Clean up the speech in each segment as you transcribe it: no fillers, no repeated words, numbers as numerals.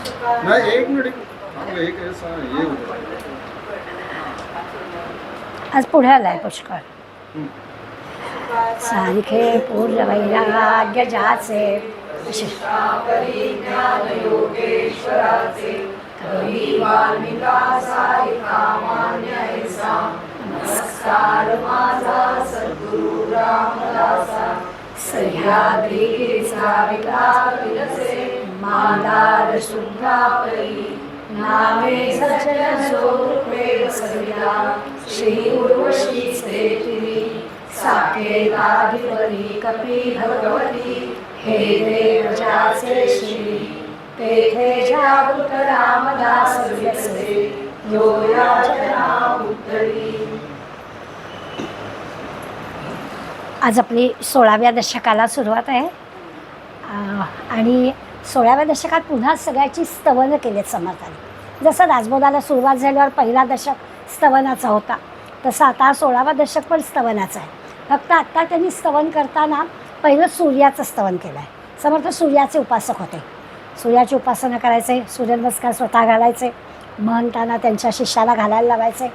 नाही एक मिनिट चांगलं एक ऐसा हे होतं. आज पुढे आलाय पुष्कळ. सारिखे पूर्ण वैराग्य ज्याचे कवी वाल्मिका सारिका मान्य ऐसा नमस्कार माझा सद्गुरु रामदासा सह्याद्रीचा विकार विलसे मांदार शुद्धापरी नामे सज्जन स्वरूपे वसविला श्री उर्वशी श्रेष्ठी साकेताधिपती कपी भगवती हे देव जाचे श्री तेथे जागृत रामदास विलसे यो याचना उत्तरी. आज आपली 16व्या दशकाला सुरुवात आहे आणि 16व्या दशकात पुन्हा सगळ्याची स्तवनं केलेत समर्थांनी. जसं राजबोधाला सुरुवात झाल्यावर पहिला दशक स्तवनाचा होता तसं आता 16वा दशक पण स्तवनाचा आहे. फक्त आत्ता त्यांनी स्तवन करताना पहिलं सूर्याचं स्तवन केलं आहे. समर्थ सूर्याचे उपासक होते. सूर्याची उपासना करायचे, सूर्यनमस्कार स्वतः घालायचे, महंतांना त्यांच्या शिष्याला घालायला लावायचे.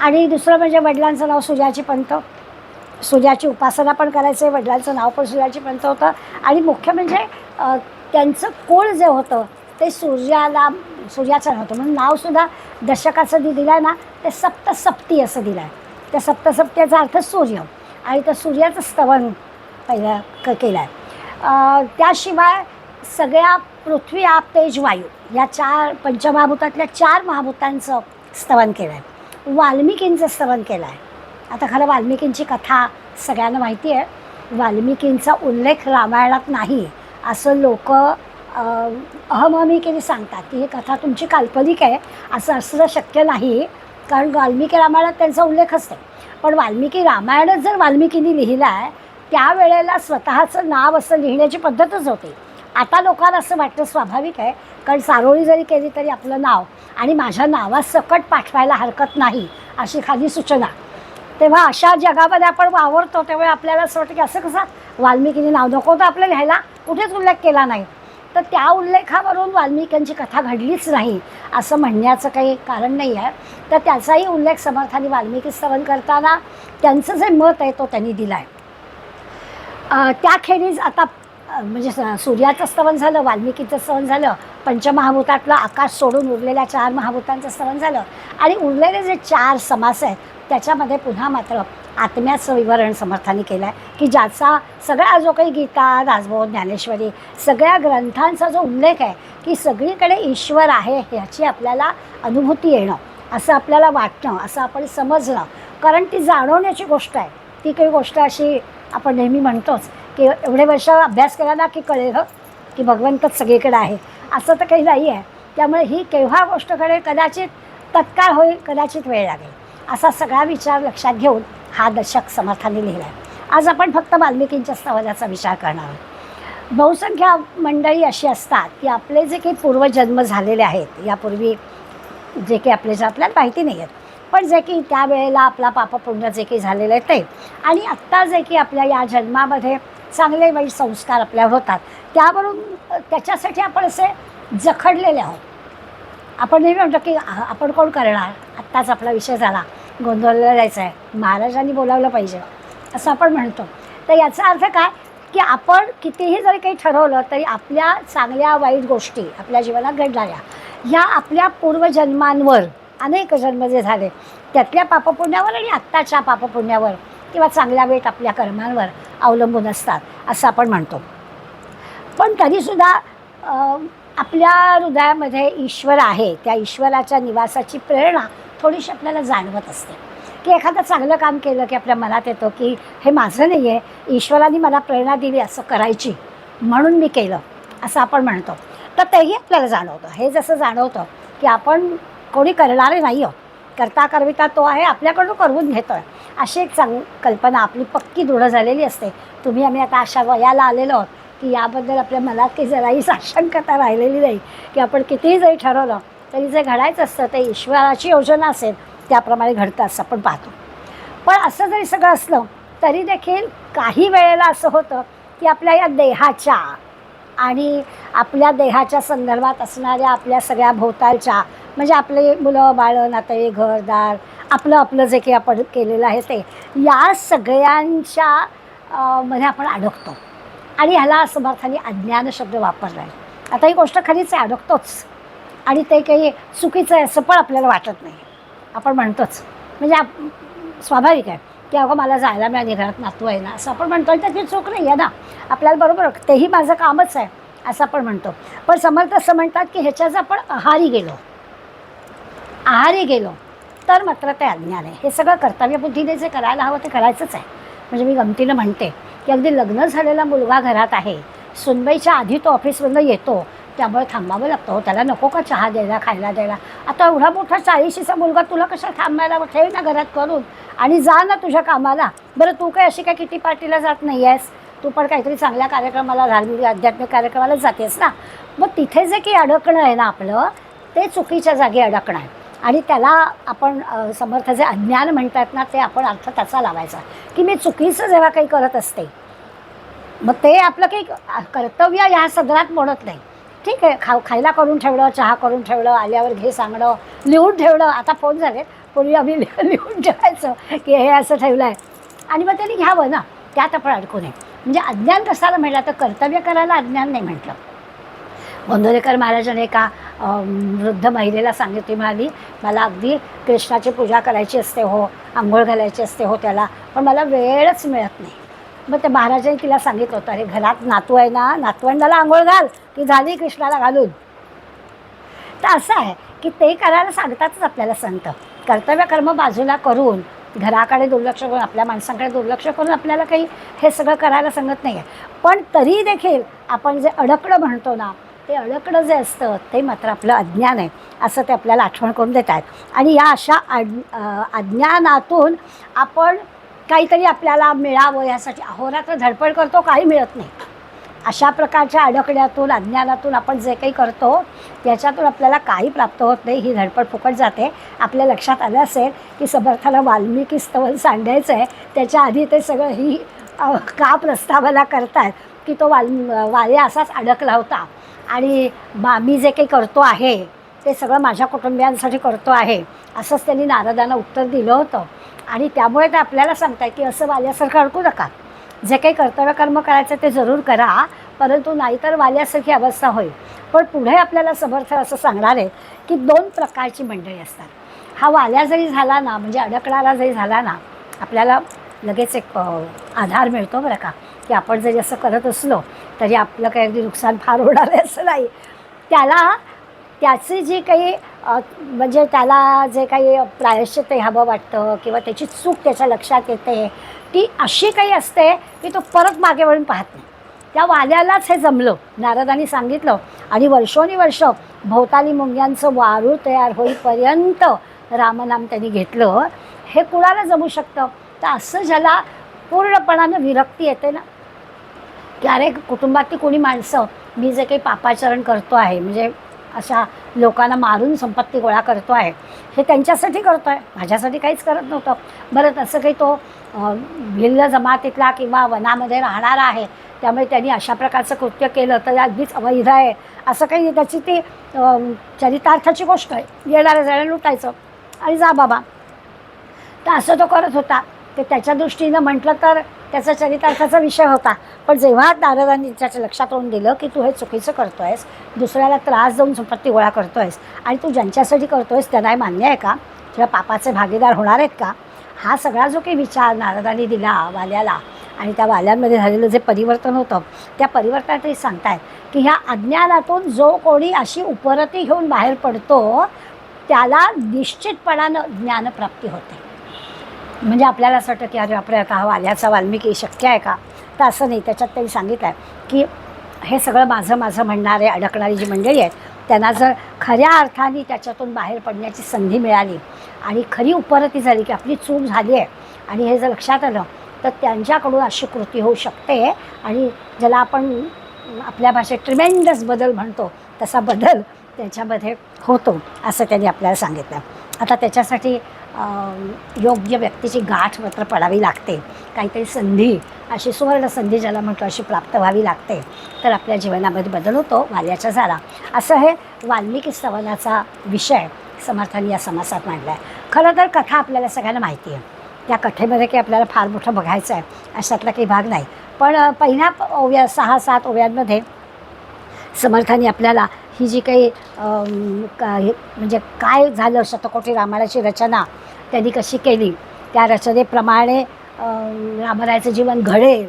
आणि दुसरं म्हणजे वडिलांचं नाव सूर्याची पंत, सूर्याची उपासना पण करायचे, वडिलांचं नाव पण सूर्याची पंत होतं. आणि मुख्य म्हणजे त्यांचं कुळ जे होतं ते सूर्याचं नव्हतं म्हणून नावसुद्धा दशकाचं दिलं आहे ना ते सप्तसप्ती असं दिलं आहे. त्या सप्तसप्तीचा अर्थ सूर्य आणि त्या सूर्याचं स्तवन पहिलं केलं आहे. त्याशिवाय सगळ्या पृथ्वी आप तेज वायू या 4 पंचमहाभूतातल्या 4 महाभूतांचं स्तवन केलं आहे. वाल्मिकींचं स्तवन केलं आहे. आता खरं वाल्मिकींची कथा सगळ्यांना माहिती आहे. वाल्मिकींचा उल्लेख रामायणात नाही असं लोक अहमहमीकेने सांगतात की ही कथा तुमची काल्पनिक आहे, असं असणं शक्य नाही. कारण वाल्मिकी रामायणात त्यांचा उल्लेखच नाही. पण वाल्मिकी रामायणच जर वाल्मिकींनी लिहिलं आहे त्यावेळेला स्वतःचं नाव असं लिहिण्याची पद्धतच होती. आता लोकांना असं वाटतं स्वाभाविक आहे कारण सारोळी जरी केली तरी आपलं नाव आणि माझ्या नावासकट पाठवायला हरकत नाही अशी खाली सूचना. तेव्हा अशा जगामध्ये आपण वावरतो तेव्हा आपल्याला असं वाटतं की असं कसं वाल्मिकीने नाव नको तर आपल्याला लिहायला कुठेच उल्लेख केला नाही. तर त्या उल्लेखावरून वाल्मिकांची कथा घडलीच नाही असं म्हणण्याचं काही कारण नाही आहे. तर त्याचाही उल्लेख समर्थांनी वाल्मिकी स्तवन करताना त्यांचं जे मत आहे तो त्यांनी दिला आहे. त्याखेरीज आता म्हणजे सूर्याचं स्तवन झालं, वाल्मिकीचं स्तवन झालं, पंचमहाभूतातलं आकाश सोडून उरलेल्या 4 महाभूतांचं स्तवन झालं आणि उरलेले जे 4 समास आहेत त्याच्यामध्ये पुन्हा मात्र आत्म्याचं विवरण समर्थांनी केलं आहे की ज्याचा सगळा जो काही गीता, दासबोध, ज्ञानेश्वरी सगळ्या ग्रंथांचा जो उल्लेख आहे की सगळीकडे ईश्वर आहे ह्याची आपल्याला अनुभूती येणं, असं आपल्याला वाटणं, असं आपण समजणं. कारण ती जाणवण्याची गोष्ट आहे. ती काही गोष्ट अशी आपण नेहमी म्हणतोच की एवढे वर्ष अभ्यास केला ना की कळेल की भगवंतच सगळीकडे आहे असं तर काही नाही आहे. त्यामुळे ही केव्हा गोष्ट कळेल, कदाचित तत्काळ होईल, कदाचित वेळ लागेल, असा सगळा विचार लक्षात घेऊन हा दशक समर्थांनी लिहिला आहे. आज आपण फक्त वाल्मिकींच्या स्तवनाचा विचार करणार आहोत. बहुसंख्य मंडळी अशी असतात की आपले जे काही पूर्वजन्म झालेले आहेत यापूर्वी जे काही आपल्याला माहिती नाही आहेत पण जे की त्यावेळेला आपला पापपुण्य जे काही झालेलं आहे ते आणि आत्ता जे की आपल्या या जन्मामध्ये चांगले वाईट संस्कार आपल्यावर होतात त्यावरून त्याच्यासाठी आपण असे जखडलेले आहोत. आपण नेहमी म्हणतो की आपण कोण करणार, आत्ताच आपला विषय झाला, गोंधळला जायचं आहे, महाराजांनी बोलावलं पाहिजे असं आपण म्हणतो. तर याचा अर्थ काय की आपण कितीही जरी काही ठरवलं तरी आपल्या चांगल्या वाईट गोष्टी आपल्या जीवनात घडणाऱ्या ह्या आपल्या पूर्वजन्मांवर अनेक जन्म जे झाले त्यातल्या पापपुण्यावर आणि आत्ताच्या पापपुण्यावर किंवा चांगल्या वाईट आपल्या कर्मांवर अवलंबून असतात असं आपण म्हणतो. पण तरीसुद्धा आपल्या हृदयामध्ये ईश्वर आहे, त्या ईश्वराच्या निवासाची प्रेरणा थोडीशी आपल्याला जाणवत असते की एखादं चांगलं काम केलं की आपल्या मनात येतं की हे माझं नाही आहे, ईश्वराने मला प्रेरणा दिली असं करायची म्हणून मी केलं असं आपण म्हणतो. तर तेही आपल्याला जाणवतं. हे जसं जाणवतं की आपण कोणी करणारे नाही आहोत, करता करविता तो आहे, आपल्याकडून करवून घेतो आहे अशी एक कल्पना आपली पक्की दृढ झालेली असते. आम्ही आता अशा वयाला आलेलो आहोत की याबद्दल आपल्या मनात काही जराही साशंकता राहिलेली नाही की आपण कितीही जरी ठरवलं तरी जे घडायचं असतं ते ईश्वराची योजना असेल त्याप्रमाणे घडतं असं आपण पाहतो. पण असं जरी सगळं असलं तरी देखील काही वेळेला असं होतं की आपल्या या देहाच्या आणि आपल्या देहाच्या संदर्भात असणाऱ्या आपल्या सगळ्या भोवतालच्या म्हणजे आपले मुलं बाळं नाते घरदार आपलं आपलं जे काही आपण केलेलं आहे ते या सगळ्यांच्या मध्ये आपण अडकतो आणि ह्याला समर्थाने अज्ञान शब्द वापरला आहे. आता ही गोष्ट खरीच आहे, अडकतोच आणि ते काही चुकीचं आहे असं पण आपल्याला वाटत नाही. आपण म्हणतोच म्हणजे स्वाभाविक आहे की अगं मला जायला मिळाली घरात नातू आहे ना असं आपण म्हणतो. त्याची चूक नाही आहे ना, आपल्याला बरोबर तेही माझं कामच आहे असं आपण म्हणतो. पण समर्थ असं म्हणतात की ह्याच्याच आपण आहारी गेलो तर मात्र ते अज्ञान आहे. हे सगळं कर्तव्यबुद्धीने जे करायला हवं ते करायचंच आहे. म्हणजे मी गमतीनं म्हणते की अगदी लग्न झालेला मुलगा घरात आहे, सुनबाईच्या आधी तो ऑफिसमधनं येतो, त्यामुळे थांबावं लागतं. त्याला नको का चहा द्यायला खायला द्यायला. आता एवढा मोठा 40शीचा मुलगा तुला कशा थांबायला ठेव ना घरात करून आणि जा ना तुझ्या कामाला. बरं तू काय अशी काय किती पार्टीला जात नाही आहेस, तू पण काहीतरी चांगल्या कार्यक्रमाला धार्मिक आध्यात्मिक कार्यक्रमाला जातेस ना. मग तिथे जे काही अडकणं आहे ना आपलं ते चुकीच्या जागी अडकणं आहे आणि त्याला आपण समर्थ जे अज्ञान म्हणतात ना ते आपण अर्थ त्याचा लावायचा की मी चुकीचं जेव्हा काही करत असते मग ते आपलं काही कर्तव्य ह्या सदरात म्हणत नाही. ठीक आहे, खायला करून ठेवलं, चहा करून ठेवलं, आल्यावर घे सांगणं, लिहून ठेवलं. आता फोन झाले, पूर्वी आम्ही लिहून ठेवायचं की हे असं ठेवलं आहे आणि मग त्यांनी घ्यावं ना, त्यात आपण अडकू नये. म्हणजे अज्ञान कशाला म्हटलं तर कर्तव्य करायला अज्ञान नाही म्हटलं. गोंदवलेकर महाराजांनी एका वृद्ध महिलेला सांगितली, म्हणाली मला अगदी कृष्णाची पूजा करायची असते हो, आंघोळ घालायची असते हो त्याला, पण मला वेळच मिळत नाही. मग ते महाराजांनी तिला सांगितलं होतं, अरे घरात नातू आहे ना, नातवंडाला आंघोळ घाल की झाली कृष्णाला घालून. तर असं आहे की ते करायला सांगतातच आपल्याला संत. कर्तव्य कर्म बाजूला करून घराकडे दुर्लक्ष करून आपल्या माणसांकडे दुर्लक्ष करून आपल्याला काही हे सगळं करायला सांगत नाही आहे. पण तरी देखील आपण जे अडकणं म्हणतो ना ते अडकणं जे असतं ते मात्र आपलं अज्ञान आहे असं ते आपल्याला आठवण करून देत आहेत. आणि या अशा अज्ञानातून आपण काहीतरी आपल्याला मिळावं यासाठी अहोरात्र धडपड करतो, काही मिळत नाही. अशा प्रकारच्या अडकण्यातून अज्ञानातून आपण जे काही करतो त्याच्यातून आपल्याला काही प्राप्त होत नाही, ही धडपड फुकट जाते. आपल्या लक्षात आलं असेल की समर्थाला वाल्मिकी स्तवन सांगायचं आहे त्याच्या आधी ते सगळं ही का प्रस्तावना करतात की तो वाल्या असाच अडकला होता आणि मी जे काही करतो आहे ते सगळं माझ्या कुटुंबियांसाठी करतो आहे असंच त्यांनी नारदांना उत्तर दिलं होतं. आणि त्यामुळे ते आपल्याला सांगतात की असं वाल्यासारखं अडकू नका, जे काही कर्तव्य कर्म करायचं ते जरूर करा, परंतु नाहीतर वाल्यासारखी अवस्था होईल. पण पुढे आपल्याला समर्थ असं सांगणार आहे की 2 प्रकारची मंडळी असतात. हा वाल्या जरी झाला ना म्हणजे अडकणारा जरी झाला ना आपल्याला लगेच एक आधार मिळतो बरं का, की आपण जरी असं करत असलो तरी आपलं काही अगदी नुकसान फार होणार आहे असं नाही. त्याची जी काही म्हणजे त्याला जे काही प्रायश्चित्त हवं वाटतं किंवा त्याची चूक त्याच्या लक्षात येते ती अशी काही असते की तो परत मागे वळून पाहत नाही. त्या वाल्यालाच हे जमलं, नारदांनी सांगितलं. आणि वर्षोनिवर्ष भोवताली मुंग्यांचं वारूळ तयार होईपर्यंत रामनाम त्यांनी घेतलं. हे कुणाला जमू शकतं? तर असं ज्याला पूर्णपणानं विरक्ती येते ना की अरे कुटुंबातली कोणी माणसं मी जे काही पापाचरण करतो आहे म्हणजे अशा लोकांना मारून संपत्ती गोळा करतो आहे हे त्यांच्यासाठी करतो आहे, माझ्यासाठी काहीच करत नव्हतं. बरं तसं काही तो भिल्ल जमातीतला किंवा वनामध्ये राहणारा आहे त्यामुळे त्यांनी अशा प्रकारचं कृत्य केलं तर अगदीच अवैध आहे असं काही त्याची ती चरितार्थाची गोष्ट आहे. येणाऱ्या जाण्या लुटायचं आणि जा बाबा. तर असं तो करत होता. ते त्याच्या दृष्टीनं म्हटलं तर त्याचा चरितार्थाचा विषय होता. पण जेव्हा नारदांनी त्याच्या लक्षात येऊन दिलं की तू हे चुकीचं करतो आहेस, दुसऱ्याला त्रास देऊन संपत्ती गोळा करतो आहेस आणि तू ज्यांच्यासाठी करतो आहेस त्यांना मान्य आहे का, किंवा पापाचे भागीदार होणार आहेत का, हा सगळा जो काही विचार नारदांनी दिला वाल्याला आणि त्या वाल्यांमध्ये झालेलं जे परिवर्तन होतं त्या परिवर्तनात ते सांगतायत की ह्या अज्ञानातून जो कोणी अशी उपरती घेऊन बाहेर पडतो त्याला निश्चितपणानं ज्ञानप्राप्ती होते. म्हणजे आपल्याला असं वाटतं की अरे बापरे आता हा वाल्याचा वाल्मिकी शक्य आहे का, तर असं नाही. त्याच्यात त्यांनी सांगितलं आहे की हे सगळं माझं म्हणणारे अडकणारी जी मंडळी आहेत त्यांना जर खऱ्या अर्थाने त्याच्यातून बाहेर पडण्याची संधी मिळाली आणि खरी उपरती झाली की आपली चूक झाली आहे आणि हे जर लक्षात आलं तर त्यांच्याकडून अशी कृती होऊ शकते आणि ज्याला आपण आपल्या भाषेत ट्रिमेंडस बदल म्हणतो तसा बदल त्याच्यामध्ये होतो असं त्यांनी आपल्याला सांगितलं. आता त्याच्यासाठी योग्य व्यक्तीची गाठ मात्र पडावी लागते, काहीतरी संधी अशी सुवर्ण संधी ज्याला म्हणतो अशी प्राप्त व्हावी लागते, तर आपल्या जीवनामध्ये बदल होतो वाल्याचा झाला. असं हे वाल्मिकी स्तवनाचा विषय समर्थांनी या समासात मांडला आहे. खरं तर कथा आपल्याला सगळ्यांना माहिती आहे, त्या कथेमध्ये काही आपल्याला फार मोठं बघायचं आहे अशातला काही भाग नाही. पण पहिल्या ओव्या 6-7 ओव्यांमध्ये समर्थांनी आपल्याला ही जी काही म्हणजे काय झालं, शतकोटी रामायणाची रचना त्यांनी कशी केली, त्या रचनेप्रमाणे रामरायाचं जीवन घडेल,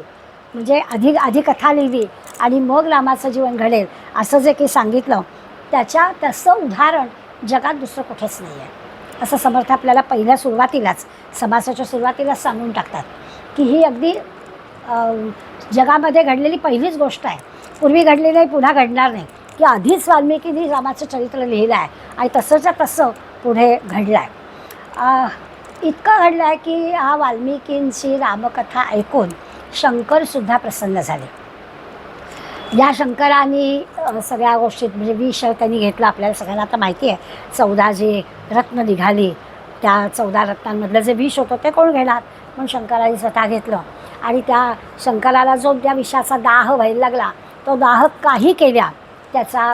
म्हणजे आधी कथा लिहिली आणि मग रामाचं जीवन घडेल असं जे काही सांगितलं, तसं उदाहरण जगात दुसरं कुठेच नाही आहे असं समर्थ आपल्याला पहिल्या सुरुवातीलाच, समासाच्या सुरुवातीलाच सांगून टाकतात की ही अगदी जगामध्ये घडलेली पहिलीच गोष्ट आहे. पूर्वी घडली नाही, पुन्हा घडणार नाही, की आधीच वाल्मिकींनी रामाचं चरित्र लिहिलं आहे आणि तसंच्या तसं पुढे घडलं आहे. इतकं घडलं आहे की हा वाल्मिकींची रामकथा ऐकून शंकरसुद्धा प्रसन्न झाले. या शंकरांनी सगळ्या गोष्टीत म्हणजे विष त्यांनी घेतलं. आपल्याला सगळ्यांना आता माहिती आहे 14 जी रत्न निघाली, त्या 14 रत्नांमधलं जे विष होतं ते कोण घेणार, म्हणून शंकरांनी स्वतः घेतलं. आणि त्या शंकराला जो त्या विषाचा दाह व्हायला लागला, तो दाह काही केल्या त्याचा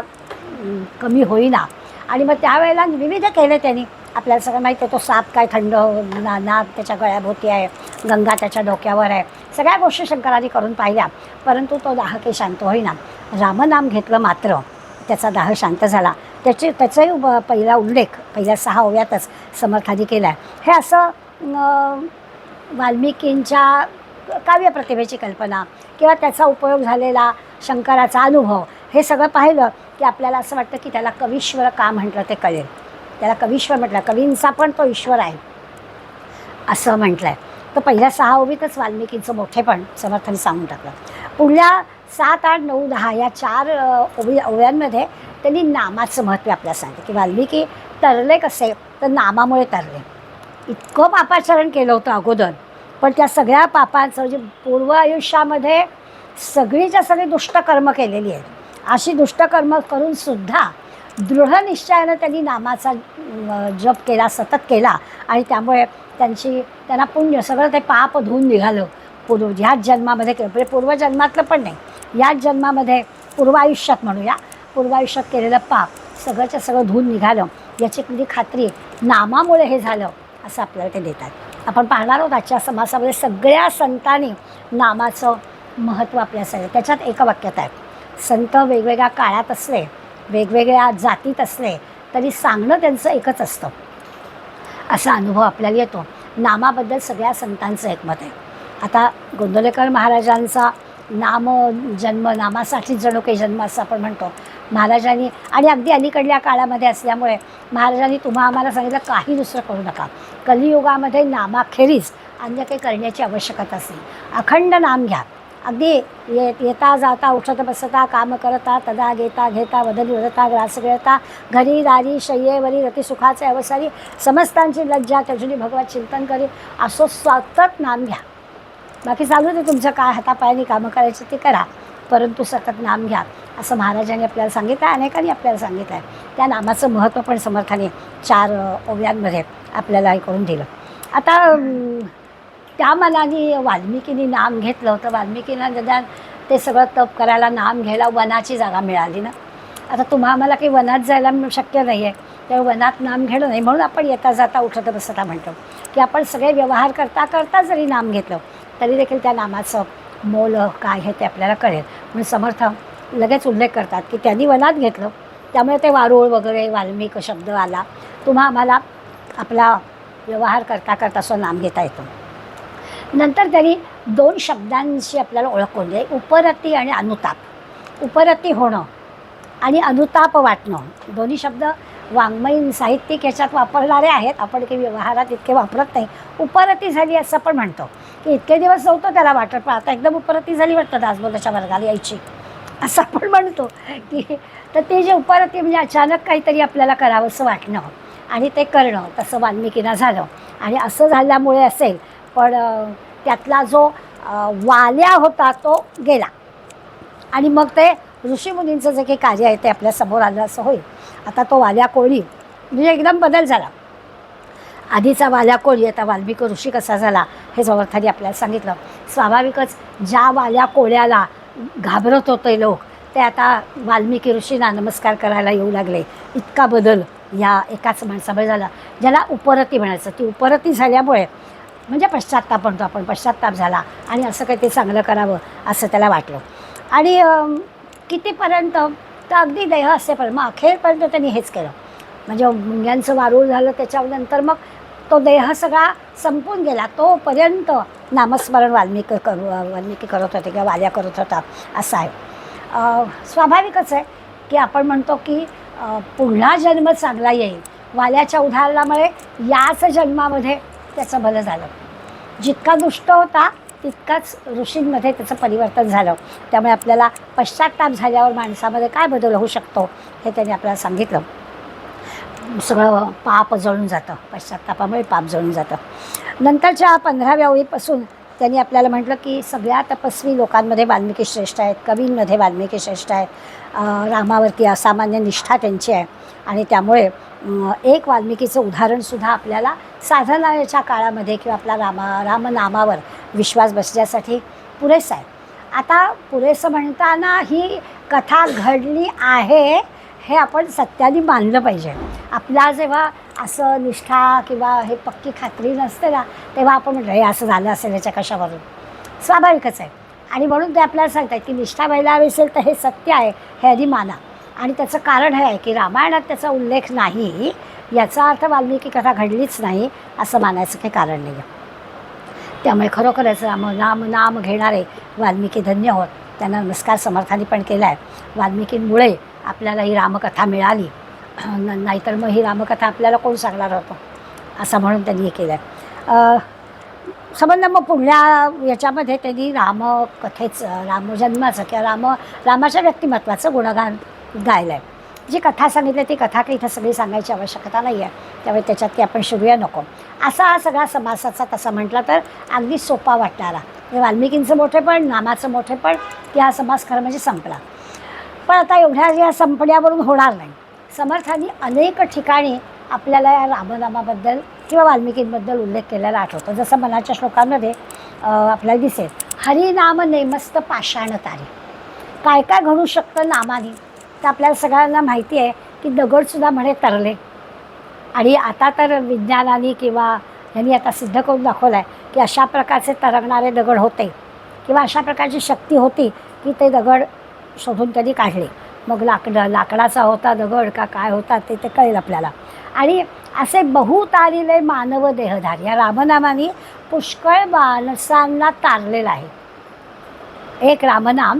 कमी होईना. आणि मग त्यावेळेला विविध केले त्यांनी. आपल्याला सगळं माहिती आहे, तो साप काय थंड नाग त्याच्या गळ्याभोवती आहे, गंगा त्याच्या डोक्यावर आहे, सगळ्या गोष्टी शंकरांनी करून पाहिल्या, परंतु तो दाह काही शांत होईना. रामनाम घेतलं मात्र त्याचा दाह शांत झाला. त्याचाही पहिला उल्लेख पहिल्या 6 ओव्यातच समर्थांनी केला आहे. हे असं वाल्मिकींच्या काव्यप्रतिभेची कल्पना किंवा त्याचा उपयोग झालेला शंकराचा अनुभव, हे सगळं पाहिलं की आपल्याला असं वाटतं की त्याला कवीश्वर का म्हटलं ते कळेल. त्याला कवीश्वर म्हटलं, कवींचा पण तो ईश्वर आहे असं म्हटलं आहे. तर पहिल्या 6 ओवीतच वाल्मिकींचं मोठेपण समर्थांनी सांगून टाकलं. पुढल्या 7, 8, 9, 10 या 4 ओव्यांमध्ये त्यांनी नामाचं महत्त्व आपल्याला सांगितलं की वाल्मिकी तरले कसे, तर नामामुळे तरले. इतकं पापाचरण केलं होतं अगोदर, पण त्या सगळ्या पापांचं म्हणजे पूर्व आयुष्यामध्ये सगळीच्या सगळी दुष्टकर्म केलेली आहेत. अशी दुष्टकर्म करूनसुद्धा दृढनिश्चयानं त्यांनी नामाचा जप केला, सतत केला आणि त्यामुळे त्यांना पुण्य सगळं ते पाप धुवून निघालं. ह्याच जन्मामध्ये केलं, म्हणजे पूर्वजन्मातलं पण नाही, याच जन्मामध्ये पूर्वायुष्यात म्हणूया, पूर्वायुष्यात केलेलं पाप सगळंच्या सगळं धुवून निघालं. याची कधी खात्री नामामुळे हे झालं असं आपल्याला ते देतात. आपण पाहणार आहोत आजच्या समासामध्ये सगळ्या संतांनी नामाचं महत्त्व आपल्याला सांगितलं. त्याच्यात एकवाक्यता आहे. संत वेगवेगळ्या काळात असले, वेगवेगळ्या जातीत असले, तरी सांगणं त्यांचं एकच असतं असा अनुभव आपल्याला येतो. नामाबद्दल सगळ्या संतांचं एकमत आहे. आता गोंदवलेकर महाराजांचा जन्म नामासाठी जणू काही जन्म असं आपण म्हणतो. महाराजांनी आणि अगदी अलीकडल्या काळामध्ये असल्यामुळे महाराजांनी आम्हाला सांगितलं काही दुसरं करू नका. कलियुगामध्ये नामाखेरीज अन्य काही करण्याची आवश्यकता असते. अखंड नाम घ्या. अगदी येता जाता उठत बसता काम करता तदा घेता घेता वदनी वदता ग्रास गिळता घरी दारी शय्येवरी रती सुखाचे अवसारी समस्तांची लज्जा त्याजुनी भगवत चिंतन करी. असं सतत नाम घ्या. बाकी चालू दे तुमचं काय हातापायाने कामं करायची ते करा, परंतु सतत नाम घ्या असं महाराजांनी आपल्याला सांगितलं आहे, अनेकांनी आपल्याला सांगितलं आहे. त्या नामाचं महत्त्व पण समर्थाने 4 ओव्यांमध्ये आपल्याला हे करून दिलं. आता त्या मनाने वाल्मिकींनी नाम घेतलं होतं. वाल्मिकींना निदान ते सगळं तप करायला, नाम घ्यायला वनाची जागा मिळाली ना. आता आम्हाला काही वनात जायला शक्य नाही आहे, त्यामुळे वनात नाम घेणं नाही, म्हणून आपण येता जाता उठत बसता म्हणतो की आपण सगळे व्यवहार करता करता जरी नाम घेतलं तरी देखील त्या नामाचं मोल काय हे ते आपल्याला कळेल. म्हणून समर्थ लगेच उल्लेख करतात की त्यांनी वनात घेतलं, त्यामुळे ते वारुळ वगैरे वाल्मिक शब्द आला. आम्हाला आपला व्यवहार करता करता असं नाम घेता येतो. नंतर त्यांनी 2 शब्दांशी आपल्याला ओळख करून दिली, उपरती आणि अनुताप. उपरती होणं आणि अनुताप वाटणं, दोन्ही शब्द वाङ्मयीन साहित्यिक याच्यात वापरणारे आहेत. आपण काही व्यवहारात इतके वापरत नाही. उपरती झाली असं पण म्हणतो की इतके दिवस नव्हतं त्याला वाटत, पण आता एकदम उपरती झाली वाटतं दासबोधाच्या वर्गाला यायची असं आपण म्हणतो की. तर ते जे उपरती म्हणजे अचानक काहीतरी आपल्याला करावंसं वाटणं आणि ते करणं, तसं वाल्मिकींना झालं. आणि असं झाल्यामुळे असेल, पण त्यातला जो वाल्या होता तो गेला आणि मग ते ऋषीमुनींचं जे काही कार्य आहे ते आपल्या समोर आलं असं होईल. आता तो वाल्या कोळी म्हणजे एकदम बदल झाला. आधीचा वाल्या कोळी आता वाल्मिकी ऋषी कसा झाला हे समर्थांनी आपल्याला सांगितलं. स्वाभाविकच ज्या वाल्या कोळ्याला घाबरत होते लोक, ते आता वाल्मिकी ऋषींना नमस्कार करायला येऊ लागले. इतका बदल या एकाच माणसामुळे झाला, ज्याला उपरती म्हणायचं. ती उपरती झाल्यामुळे म्हणजे पश्चात्ताप म्हणतो आपण, पश्चात्ताप झाला आणि असं काही ते चांगलं करावं असं त्याला वाटलं. आणि कितीपर्यंत तर अगदी देह असेपर्यंत, मग अखेरपर्यंत त्यांनी हेच केलं. म्हणजे मुंग्यांचं वारूळ झालं त्याच्यानंतर मग तो देह सगळा संपून गेला, तोपर्यंत नामस्मरण वाल्मिकी करत होते किंवा वाल्या करत होता असं आहे. स्वाभाविकच आहे की आपण म्हणतो की पुन्हा जन्म चांगला येईल. वाल्याच्या उदाहरणामुळे याच जन्मामध्ये त्याचं भलं झालं. जितका दुष्ट होता तितकाच ऋषींमध्ये त्याचं परिवर्तन झालं. त्यामुळे आपल्याला पश्चात्ताप झाल्यावर माणसामध्ये काय बदल होऊ शकतो हे त्यांनी आपल्याला सांगितलं. सगळं पाप जळून जातं, पश्चात्तापामुळे पाप जळून जातं. नंतरच्या 15व्या ओळीपासून त्यांनी आपल्याला म्हटलं की सगळ्या तपस्वी लोकांमध्ये वाल्मिकी श्रेष्ठ आहेत, कवींमध्ये वाल्मिकी श्रेष्ठ आहेत. रामावरती असामान्य निष्ठा त्यांची आहे आणि त्यामुळे एक वाल्मिकीचं उदाहरणसुद्धा आपल्याला साधनाच्या काळामध्ये किंवा आपला रामनामावर विश्वास बसण्यासाठी पुरेसं आहे. आता पुरेसं म्हणताना ही कथा घडली आहे हे आपण सत्याने मानलं पाहिजे. आपला जेव्हा असं निष्ठा किंवा हे पक्की खात्री नसते ना, तेव्हा आपण म्हटलं हे असं झालं असेल याच्या कशावरून, स्वाभाविकच आहे. आणि म्हणून ते आपल्याला सांगतात की निष्ठा व्हायला हवी असेल तर हे सत्य आहे हे आधी माना. आणि त्याचं कारण हे आहे की रामायणात त्याचा उल्लेख नाही याचा अर्थ वाल्मिकी कथा घडलीच नाही असं मानायचं काही कारण नाही आहे. त्यामुळे खरोखरच नाम घेणारे वाल्मिकी धन्य होत. त्यांना नमस्कार समर्थांनी पण केला आहे. वाल्मिकींमुळे आपल्याला ही रामकथा मिळाली, नाहीतर मग ही रामकथा आपल्याला कोण सांगणार होतं असं म्हणून त्यांनी हे केलं आहे. संबंध मग पुढल्या याच्यामध्ये त्यांनी रामकथेचं, रामजन्माचं किंवा रामाच्या व्यक्तिमत्वाचं गुणगान गायलं आहे. जी कथा सांगितली ती कथा काही इथं सगळी सांगायची आवश्यकता नाही आहे, त्यामुळे त्याच्यात की आपण शिरूया नको. असा हा सगळा समासाचा तसा म्हटला तर अगदी सोपा वाटणारा, वाल्मिकींचं मोठेपण, नामाचं मोठेपण, की हा समास खरं म्हणजे संपला. पण आता एवढ्या या संपण्यावरून होणार नाही. समर्थांनी अनेक ठिकाणी आपल्याला या रामनामाबद्दल किंवा वाल्मिकींबद्दल उल्लेख केलेला आठवतो. जसं मनाच्या श्लोकांमध्ये आपल्याला दिसेल, हरिनाम नेमस्त पाषाण तारी. काय काय घडू शकतं नामाने, तर आपल्याला सगळ्यांना माहिती आहे की दगडसुद्धा म्हणे तरले. आणि आता तर विज्ञानाने किंवा यांनी आता सिद्ध करून दाखवलं आहे की अशा प्रकारचे तरंगणारे दगड होते किंवा अशा प्रकारची शक्ती होती की ते दगड शोधून त्यांनी काढले. मग लाकडाचा होता दगड का काय होता ते कळेल आपल्याला. आणि असे बहुतारिले मानव देहधार या रामनामाने पुष्कळ माणसांना तारलेलं आहे. एक रामनाम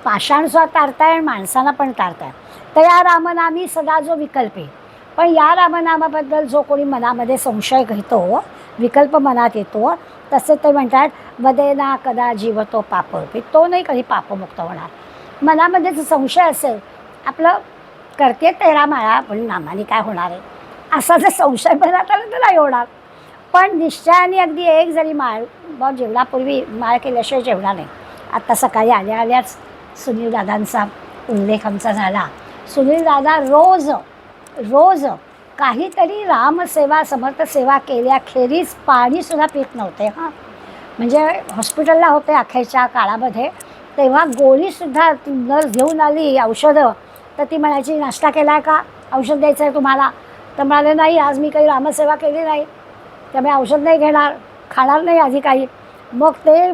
पाषाणसुद्धा तारताय आणि माणसांना पण तारताय. तर या रामनामी सदा जो विकल्प आहे, पण या रामनामाबद्दल जो कोणी मनामध्ये संशय घेतो, विकल्प मनात येतो, तसे ते म्हणतात वदेना कदा जीवतो पापरूपी. तो नाही कधी पापमुक्त होणार. मनामध्ये जर संशय असेल, आपलं करते 13 माळा पण नामाने काय होणार आहे असा जर संशय मनात आला तर नाही होणार. पण निश्चयाने अगदी एक जरी माळ जेवणापूर्वी माळ केल्याशिवाय जेवणार नाही. आत्ता सकाळी आल्याच सुनील दादांचा उल्लेख आमचा झाला. सुनील दादा रोज काहीतरी रामसेवा समर्थसेवा केल्याखेरीज पाणीसुद्धा पित नव्हते. म्हणजे हॉस्पिटलला होते अखेरच्या काळामध्ये, तेव्हा गोळीसुद्धा नर्स घेऊन आली औषधं, तर ती म्हणायची नाश्ता केला आहे का, औषध द्यायचं आहे तुम्हाला. तर म्हणाले नाही आज मी काही रामसेवा केली नाही, त्यामुळे औषध नाही घेणार, खाणार नाही आधी काही. मग ते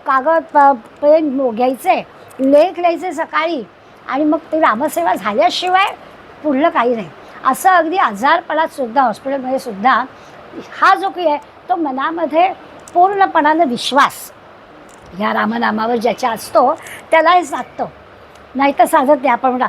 कागद पेन घ्यायचे, लेख लिहायचे सकाळी, आणि मग ती रामसेवा झाल्याशिवाय पुढलं काही नाही. असं अगदी आजारपणात सुद्धा, हॉस्पिटलमध्ये सुद्धा हा जो काही आहे तो मनामध्ये पूर्णपणानं विश्वास ह्या रामनामावर ज्याच्या असतो त्याला हे साधतं, नाही तर साधत नाही. आपण म्हणा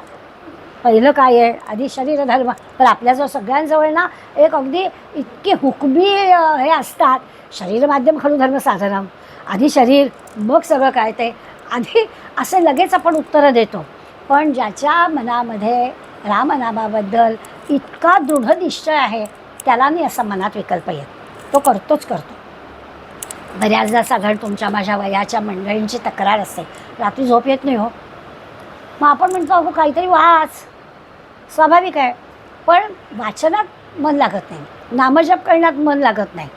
पहिलं काय आहे, आधी शरीर धर्म. पण आपल्याजवळ सगळ्यांजवळ ना एक अगदी इतके हुकमी हे असतात, शरीर माध्यम खलु धर्म साधनम, आधी शरीर मग सगळं काय ते, आधी असे लगेच आपण उत्तरं देतो. पण ज्याच्या मनामध्ये रामनामाबद्दल इतका दृढ निश्चय आहे त्याला नाही असा मनात विकल्प येत, तो करतोच करतो. बऱ्याचदा साधारण तुमच्या माझ्या वयाच्या मंडळींची तक्रार असते, रात्री झोप येत नाही हो. मग आपण म्हणतो अहो काहीतरी वाच, स्वाभाविक आहे. पण वाचनात मन लागत नाही, नामजप करण्यात मन लागत नाही,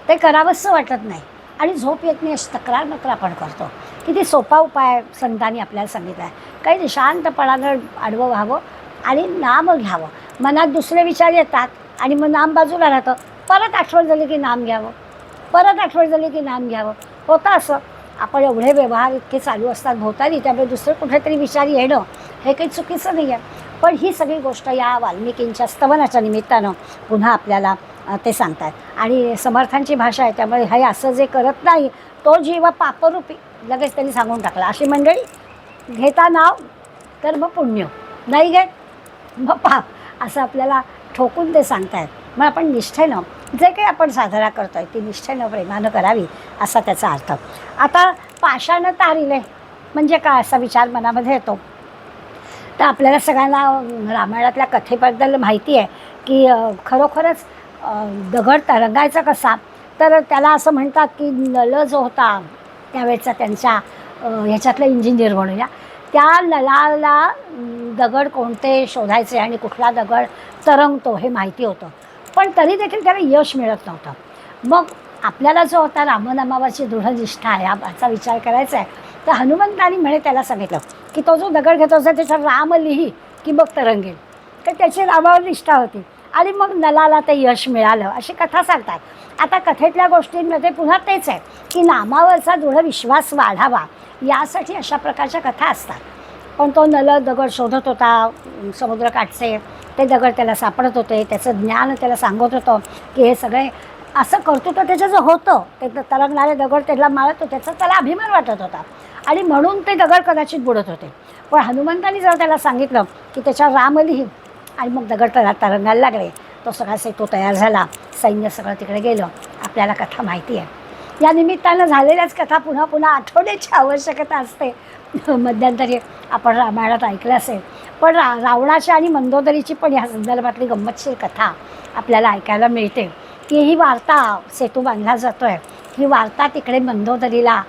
ते करावंसं वाटत नाही. आणि झोप येत नाही अशी तक्रार मात्र आपण करतो. किती सोपा उपाय संतांनी आपल्याला सांगितला आहे. काही नाही, शांतपणानं आडवं व्हावं आणि नाम घ्यावं. मनात दुसरे विचार येतात आणि मग नाम बाजूला राहतं. परत आठवण झाली की नाम घ्यावं, परत आठवण झाली की नाम घ्यावं. होतं असं. आपण एवढे व्यवहार इतके चालू असतात भोवताली, त्यामुळे दुसरे कुठेतरी विचार येणं हे काही चुकीचं नाही आहे. पण ही सगळी गोष्ट या वाल्मिकींच्या स्तवनाच्या निमित्तानं पुन्हा आपल्याला ते सांगतात. आणि समर्थांची भाषा आहे, त्यामुळे हे असं जे करत नाही तो जीव पापरूपी लगेच त्यांनी सांगून टाकला. अशी मंडळी घेता नाव तर मग पुण्य, नाही घेत मग पाप, असं आपल्याला ठोकून ते सांगतायत. मग आपण निष्ठेनं जे काही आपण साधना करतो आहे ती निष्ठेनं प्रेमानं करावी असा त्याचा अर्थ. आता पाषाण तारिले म्हणजे काय असा विचार मनामध्ये येतो. तर आपल्याला सगळ्यांना रामायणातल्या कथेबद्दल माहिती आहे की खरोखरच दगड तरंगायचा कसा, तर त्याला असं म्हणतात की नल जो होता त्यावेळेचा त्यांच्या ह्याच्यातलं इंजिनियर म्हणूया, त्या नलाला दगड कोणते शोधायचे आणि कुठला दगड तरंगतो हे माहिती होतं. पण तरी देखील त्याला यश मिळत नव्हतं. मग आपल्याला जो होता रामनामावरची दृढनिष्ठा याचा विचार करायचा आहे, तर हनुमंतानी म्हणे त्याला सांगितलं की तो जो दगड घेतो असेल त्याच्यावर राम लिही की मग तरंगेल. तर त्याची रामावर निष्ठा होती आणि मग नलाला ते यश मिळालं अशी कथा सांगतात. आता कथेतल्या गोष्टींमध्ये पुन्हा तेच आहे की नामावरचा दृढ विश्वास वाढावा यासाठी अशा प्रकारच्या कथा असतात. पण तो नल दगड शोधत होता समुद्रकाठचे, ते दगड त्याला सापडत होते, त्याचं ज्ञान त्याला सांगत होतं की हे सगळे असं करतो. तर त्याचं जे होतं ते तरंगणारे दगड त्याला मारत होते, त्याचा त्याला अभिमान वाटत होता आणि म्हणून ते दगड कदाचित बुडत होते. पण हनुमंतांनी जर त्याला सांगितलं की त्याच्यावर राम लिही आणि मग दगड तरंगायला लागले, तो सगळा सेतू तयार झाला, सैन्य सगळं तिकडे गेलं. आपल्याला कथा माहिती आहे. या निमित्तानं झालेल्याच कथा पुन्हा पुन्हा आठवण्याची आवश्यकता असते. मध्यंतरी आपण रामायणात ऐकलं असेल. पण रावणाची आणि मंदोदरीची पण या संदर्भातली गंमतशीर कथा आपल्याला ऐकायला मिळते की ही वार्ता, सेतू बांधला जातो आहे, ही वार्ता तिकडे मंदोदरीला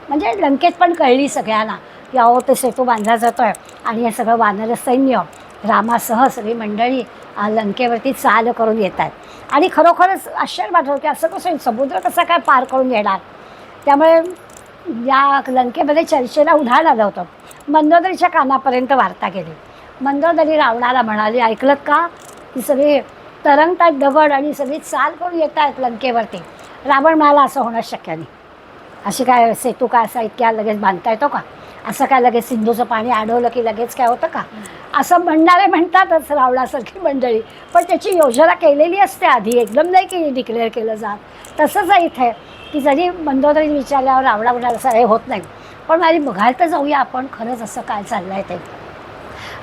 म्हणजे लंकेत पण कळली सगळ्यांना की अहो ते सेतू बांधला जातो आहे आणि हे सगळं वानर सैन्य रामासह सगळी मंडळी लंकेवरती चाल करून येत आहेत. आणि खरोखरच आश्चर्य वाटलं की असं कसं समुद्र कसा काय पार करून येणार. त्यामुळे या लंकेमध्ये चर्चेला उधाण आलं होतं. मंदोदरीच्या कानापर्यंत वार्ता गेली. मंदोदरी रावणाला म्हणाली, ऐकलत का, की सगळे तरंगतात दगड आणि सगळी चाल करून येत आहेत लंकेवरती. रावण म्हणाला, असं होणं शक्य नाही. अशी काय सेतू काय असा इतक्या लगेच बांधता येतो का, असं काय लगेच सिंधूचं पाणी अडवलं की लगेच काय होतं का, असं म्हणणारे म्हणतातच रावणासारखी मंडळी. पण त्याची योजना केलेली असते आधी, एकदम नाही की डिक्लेअर केलं जात. तसंच आहे इथे की जरी मंदोदरी विचारल्यावर रावणा म्हणाला असं हे होत नाही, पण माझी बघायला तर जाऊया आपण खरंच असं काय चाललं आहे ते.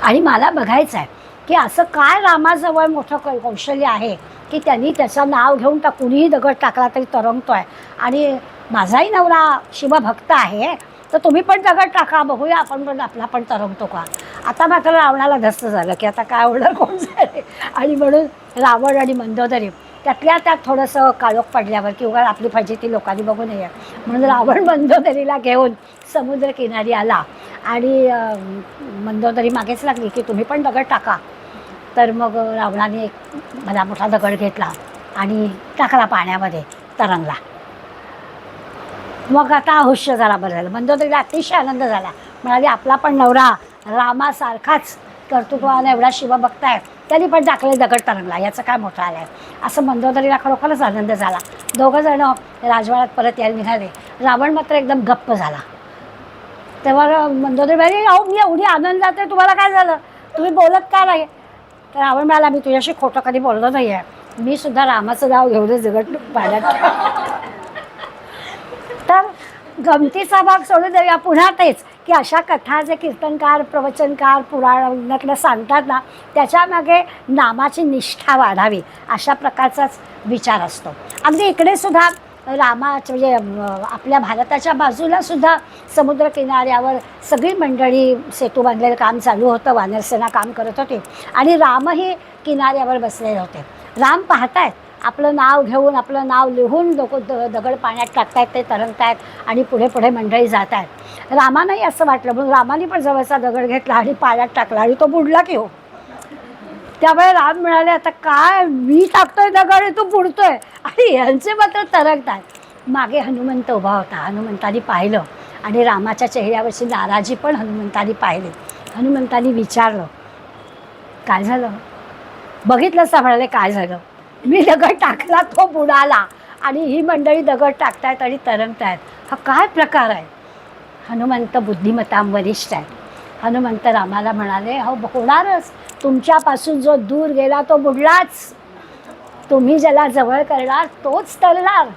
आणि मला बघायचं आहे की असं काय रामाजवळ मोठं कौशल्य आहे की त्यांनी त्याचं नाव घेऊन कुणीही दगड टाकला तरी तरंगतो आहे. आणि माझाही नवरा शिवभक्त आहे, तर तुम्ही पण दगड टाका, बघूया आपण पण आपला पण तरंगतो का. आता मात्र रावणाला धस्त झालं की आता काय होणार, कोण झाले. आणि म्हणून रावण आणि मंदोदरी त्यातल्या त्यात थोडंसं काळोख पडल्यावर किंवा आपली फजिती लोकांनी बघू नये म्हणून रावण मंदोदरीला घेऊन समुद्रकिनारी आला आणि मंदोदरी मागेच लागली की तुम्ही पण दगड टाका. तर मग रावणाने एक भला मोठा दगड घेतला आणि टाकला पाण्यामध्ये, तरंगला. मग आता हुश्य झाला, बरं झालं. मंदोदरीला अतिशय आनंद झाला. म्हणाली आपला पण नवरा रामासारखाच कर्तृत्वाने एवढा शिवभक्त आहे, त्यांनी पण टाकले दगड तरंगला, याचं काय मोठं आलं आहे. असं मंदोदरीला खरोखरच आनंद झाला. दोघंजणं राजवाड्यात परत यायला निघाले. रावण मात्र एकदम गप्प झाला. तेव्हा मंदोदरी म्हणाली, अहो मी एवढी आनंदात आहे, तुम्हाला काय झालं, तुम्ही बोलत का नाही. तर रावण म्हणाला, मी तुझ्याशी खोटं कधी बोललो नाही आहे, मी सुद्धा रामाचं नाव घेऊनच दगड पाण्यात. तर गमतीचा भाग सोडून देऊया. पुन्हा तेच की अशा कथा जे कीर्तनकार, प्रवचनकार पुराणातलं सांगतात ना, त्याच्यामागे नामाची निष्ठा वाढावी अशा प्रकारचाच विचार असतो. अगदी इकडे सुद्धा रामाच्या म्हणजे आपल्या भारताच्या बाजूला सुद्धा समुद्रकिनाऱ्यावर सगळी मंडळी सेतू बांधलेलं काम चालू होतं, वानरसेना काम करत होते आणि रामही किनाऱ्यावर बसलेले होते. राम पाहतायत, आपलं नाव घेऊन आपलं नाव लिहून दगड पाण्यात टाकतायत, ते तरंगतायत आणि पुढे पुढे मंडळी जात आहेत. रामानंही असं वाटलं म्हणून रामाने पण जवळचा दगड घेतला आणि पाण्यात टाकला आणि तो बुडला की हो. त्यामुळे राम म्हणाले, आता काय मी टाकतोय दगड, तू बुडतोय आणि यांचे मात्र तरंगतात. मागे हनुमंत उभा होता. हनुमंतानी पाहिलं आणि रामाच्या चेहऱ्यावरची नाराजी पण हनुमंतानी पाहिली. हनुमंतानी विचारलं, काय झालं? बघितलंच ना, म्हणाले काय झालं? मी दगड टाकला तो बुडाला आणि ही मंडळी दगड टाकतायत आणि तरंगतायत. हा काय प्रकार आहे? हनुमंत बुद्धिमत्तां वरिष्ठ आहे. हनुमंत रामाला म्हणाले, हो होणारच, तुमच्यापासून जो दूर गेला तो बुडलाच, तुम्ही ज्याला जवळ करणार तोच तरणार.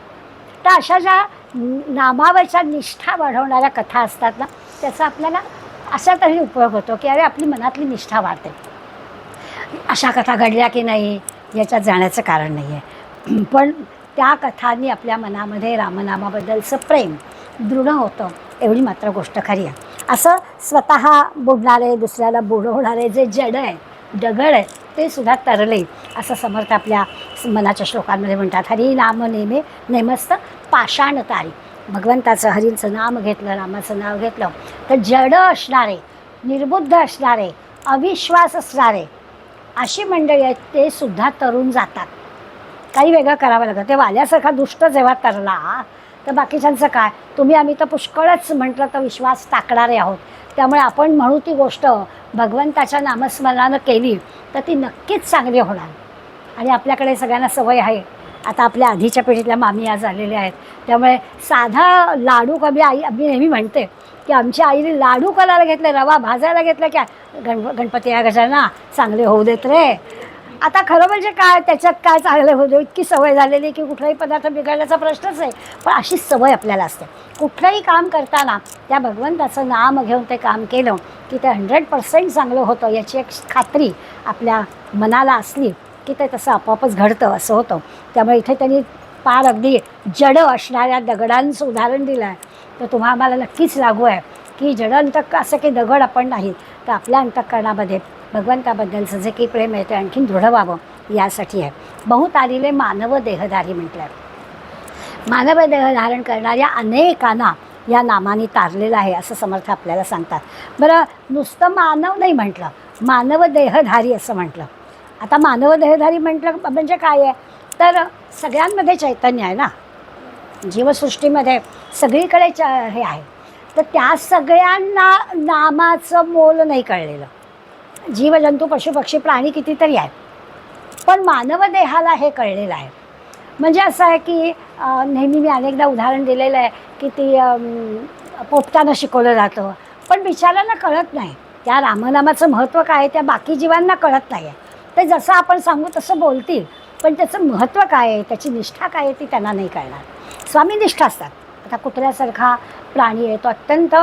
तर अशा ज्या नामावरच्या निष्ठा वाढवणाऱ्या कथा असतात ना, त्याचा आपल्याला असा तरी उपयोग होतो की अरे आपली मनातली निष्ठा वाढते. अशा कथा घडल्या की नाही याच्यात जाण्याचं कारण नाही आहे, पण त्या कथांनी आपल्या मनामध्ये रामनामाबद्दलचं प्रेम दृढ होतं, एवढी मात्र गोष्ट खरी आहे. असं स्वतः बुडणारे, दुसऱ्याला बुडवणारे जे जड आहे, दगड आहे, ते सुद्धा तरले, असं समर्थ आपल्या मनाच्या श्लोकांमध्ये म्हणतात. हरी नाम नेमे नेमस्त पाषाण तारी. भगवंताचं, हरींचं नाम घेतलं, रामाचं नाव घेतलं तर जड असणारे, निर्बुद्ध असणारे, अविश्वास असणारे अशी मंडळी आहेत ते सुद्धा तरून जातात. काही वेगळं करावं लागतं. ते वाल्यासारखा दुष्ट जेव्हा तरला तर बाकीच्यांचं काय? तुम्ही आम्ही तर पुष्कळच म्हटलं तर विश्वास टाकणारे आहोत. त्यामुळे आपण म्हणू ती गोष्ट भगवंताच्या नामस्मरणानं केली तर ती नक्कीच चांगली होणार. आणि आपल्याकडे सगळ्यांना सवय आहे, आता आपल्या आधीच्या पिढीतल्या मामी आज आलेल्या आहेत, त्यामुळे साधा लाडू कमी आम्ही नेहमी म्हणते की आमच्या आईने लाडू करायला घेतले, रवा भाजायला घेतला की गणपती या गजानना चांगले होऊ देत रे. आता खरं म्हणजे काय, त्याच्यात काय चांगले होऊ दे, इतकी सवय झालेली की कुठलाही पदार्थ बिघडण्याचा प्रश्नच आहे. पण अशी सवय आपल्याला असते. कुठलंही काम करताना त्या भगवंताचं नाम घेऊन ते काम केलं की ते 100% चांगलं होतं याची एक खात्री आपल्या मनाला असली की ते तसं आपोआपच घडतं, असं होतं. त्यामुळे इथे त्यांनी पार अगदी जड असणाऱ्या दगडांचं उदाहरण दिलं आहे. तर तुम्हा आम्हाला नक्कीच लागू आहे की जड अंतक असं की दगड आपण नाही, तर आपल्या अंतःकरणामध्ये भगवंताबद्दलचं जे काही प्रेम आहे ते आणखीन दृढ व्हावं यासाठी आहे. बहुतारीले मानव देहधारी म्हटलं आहे. मानव देह धारण करणाऱ्या अनेकांना या नामाने तारलेलं आहे असं समर्थ आपल्याला सांगतात. बरं, नुसतं मानव नाही म्हटलं, मानव देहधारी असं म्हटलं. आता मानव देहधारी म्हटलं म्हणजे काय आहे, तर सगळ्यांमध्ये चैतन्य आहे ना, जीवसृष्टीमध्ये सगळीकडे हे आहे. तर त्या सगळ्यांना नामाचं मोल नाही कळलेलं. जीवजंतू, पशुपक्षी, प्राणी कितीतरी आहेत, पण मानव देहाला हे कळलेलं आहे. म्हणजे असं आहे की नेहमी मी अनेकदा उदाहरण दिलेलं आहे की ती पोपटानं शिकवलं जातं, पण बिचाऱ्यांना कळत नाही त्या रामनामाचं महत्त्व काय आहे, त्या बाकी जीवांना कळत नाही आहे. ते जसं आपण सांगू तसं बोलतील, पण त्याचं महत्त्व काय आहे, त्याची निष्ठा काय आहे ती त्यांना नाही कळणार. स्वामीनिष्ठ असतात. आता कुत्र्यासारखा प्राणी आहे, तो अत्यंत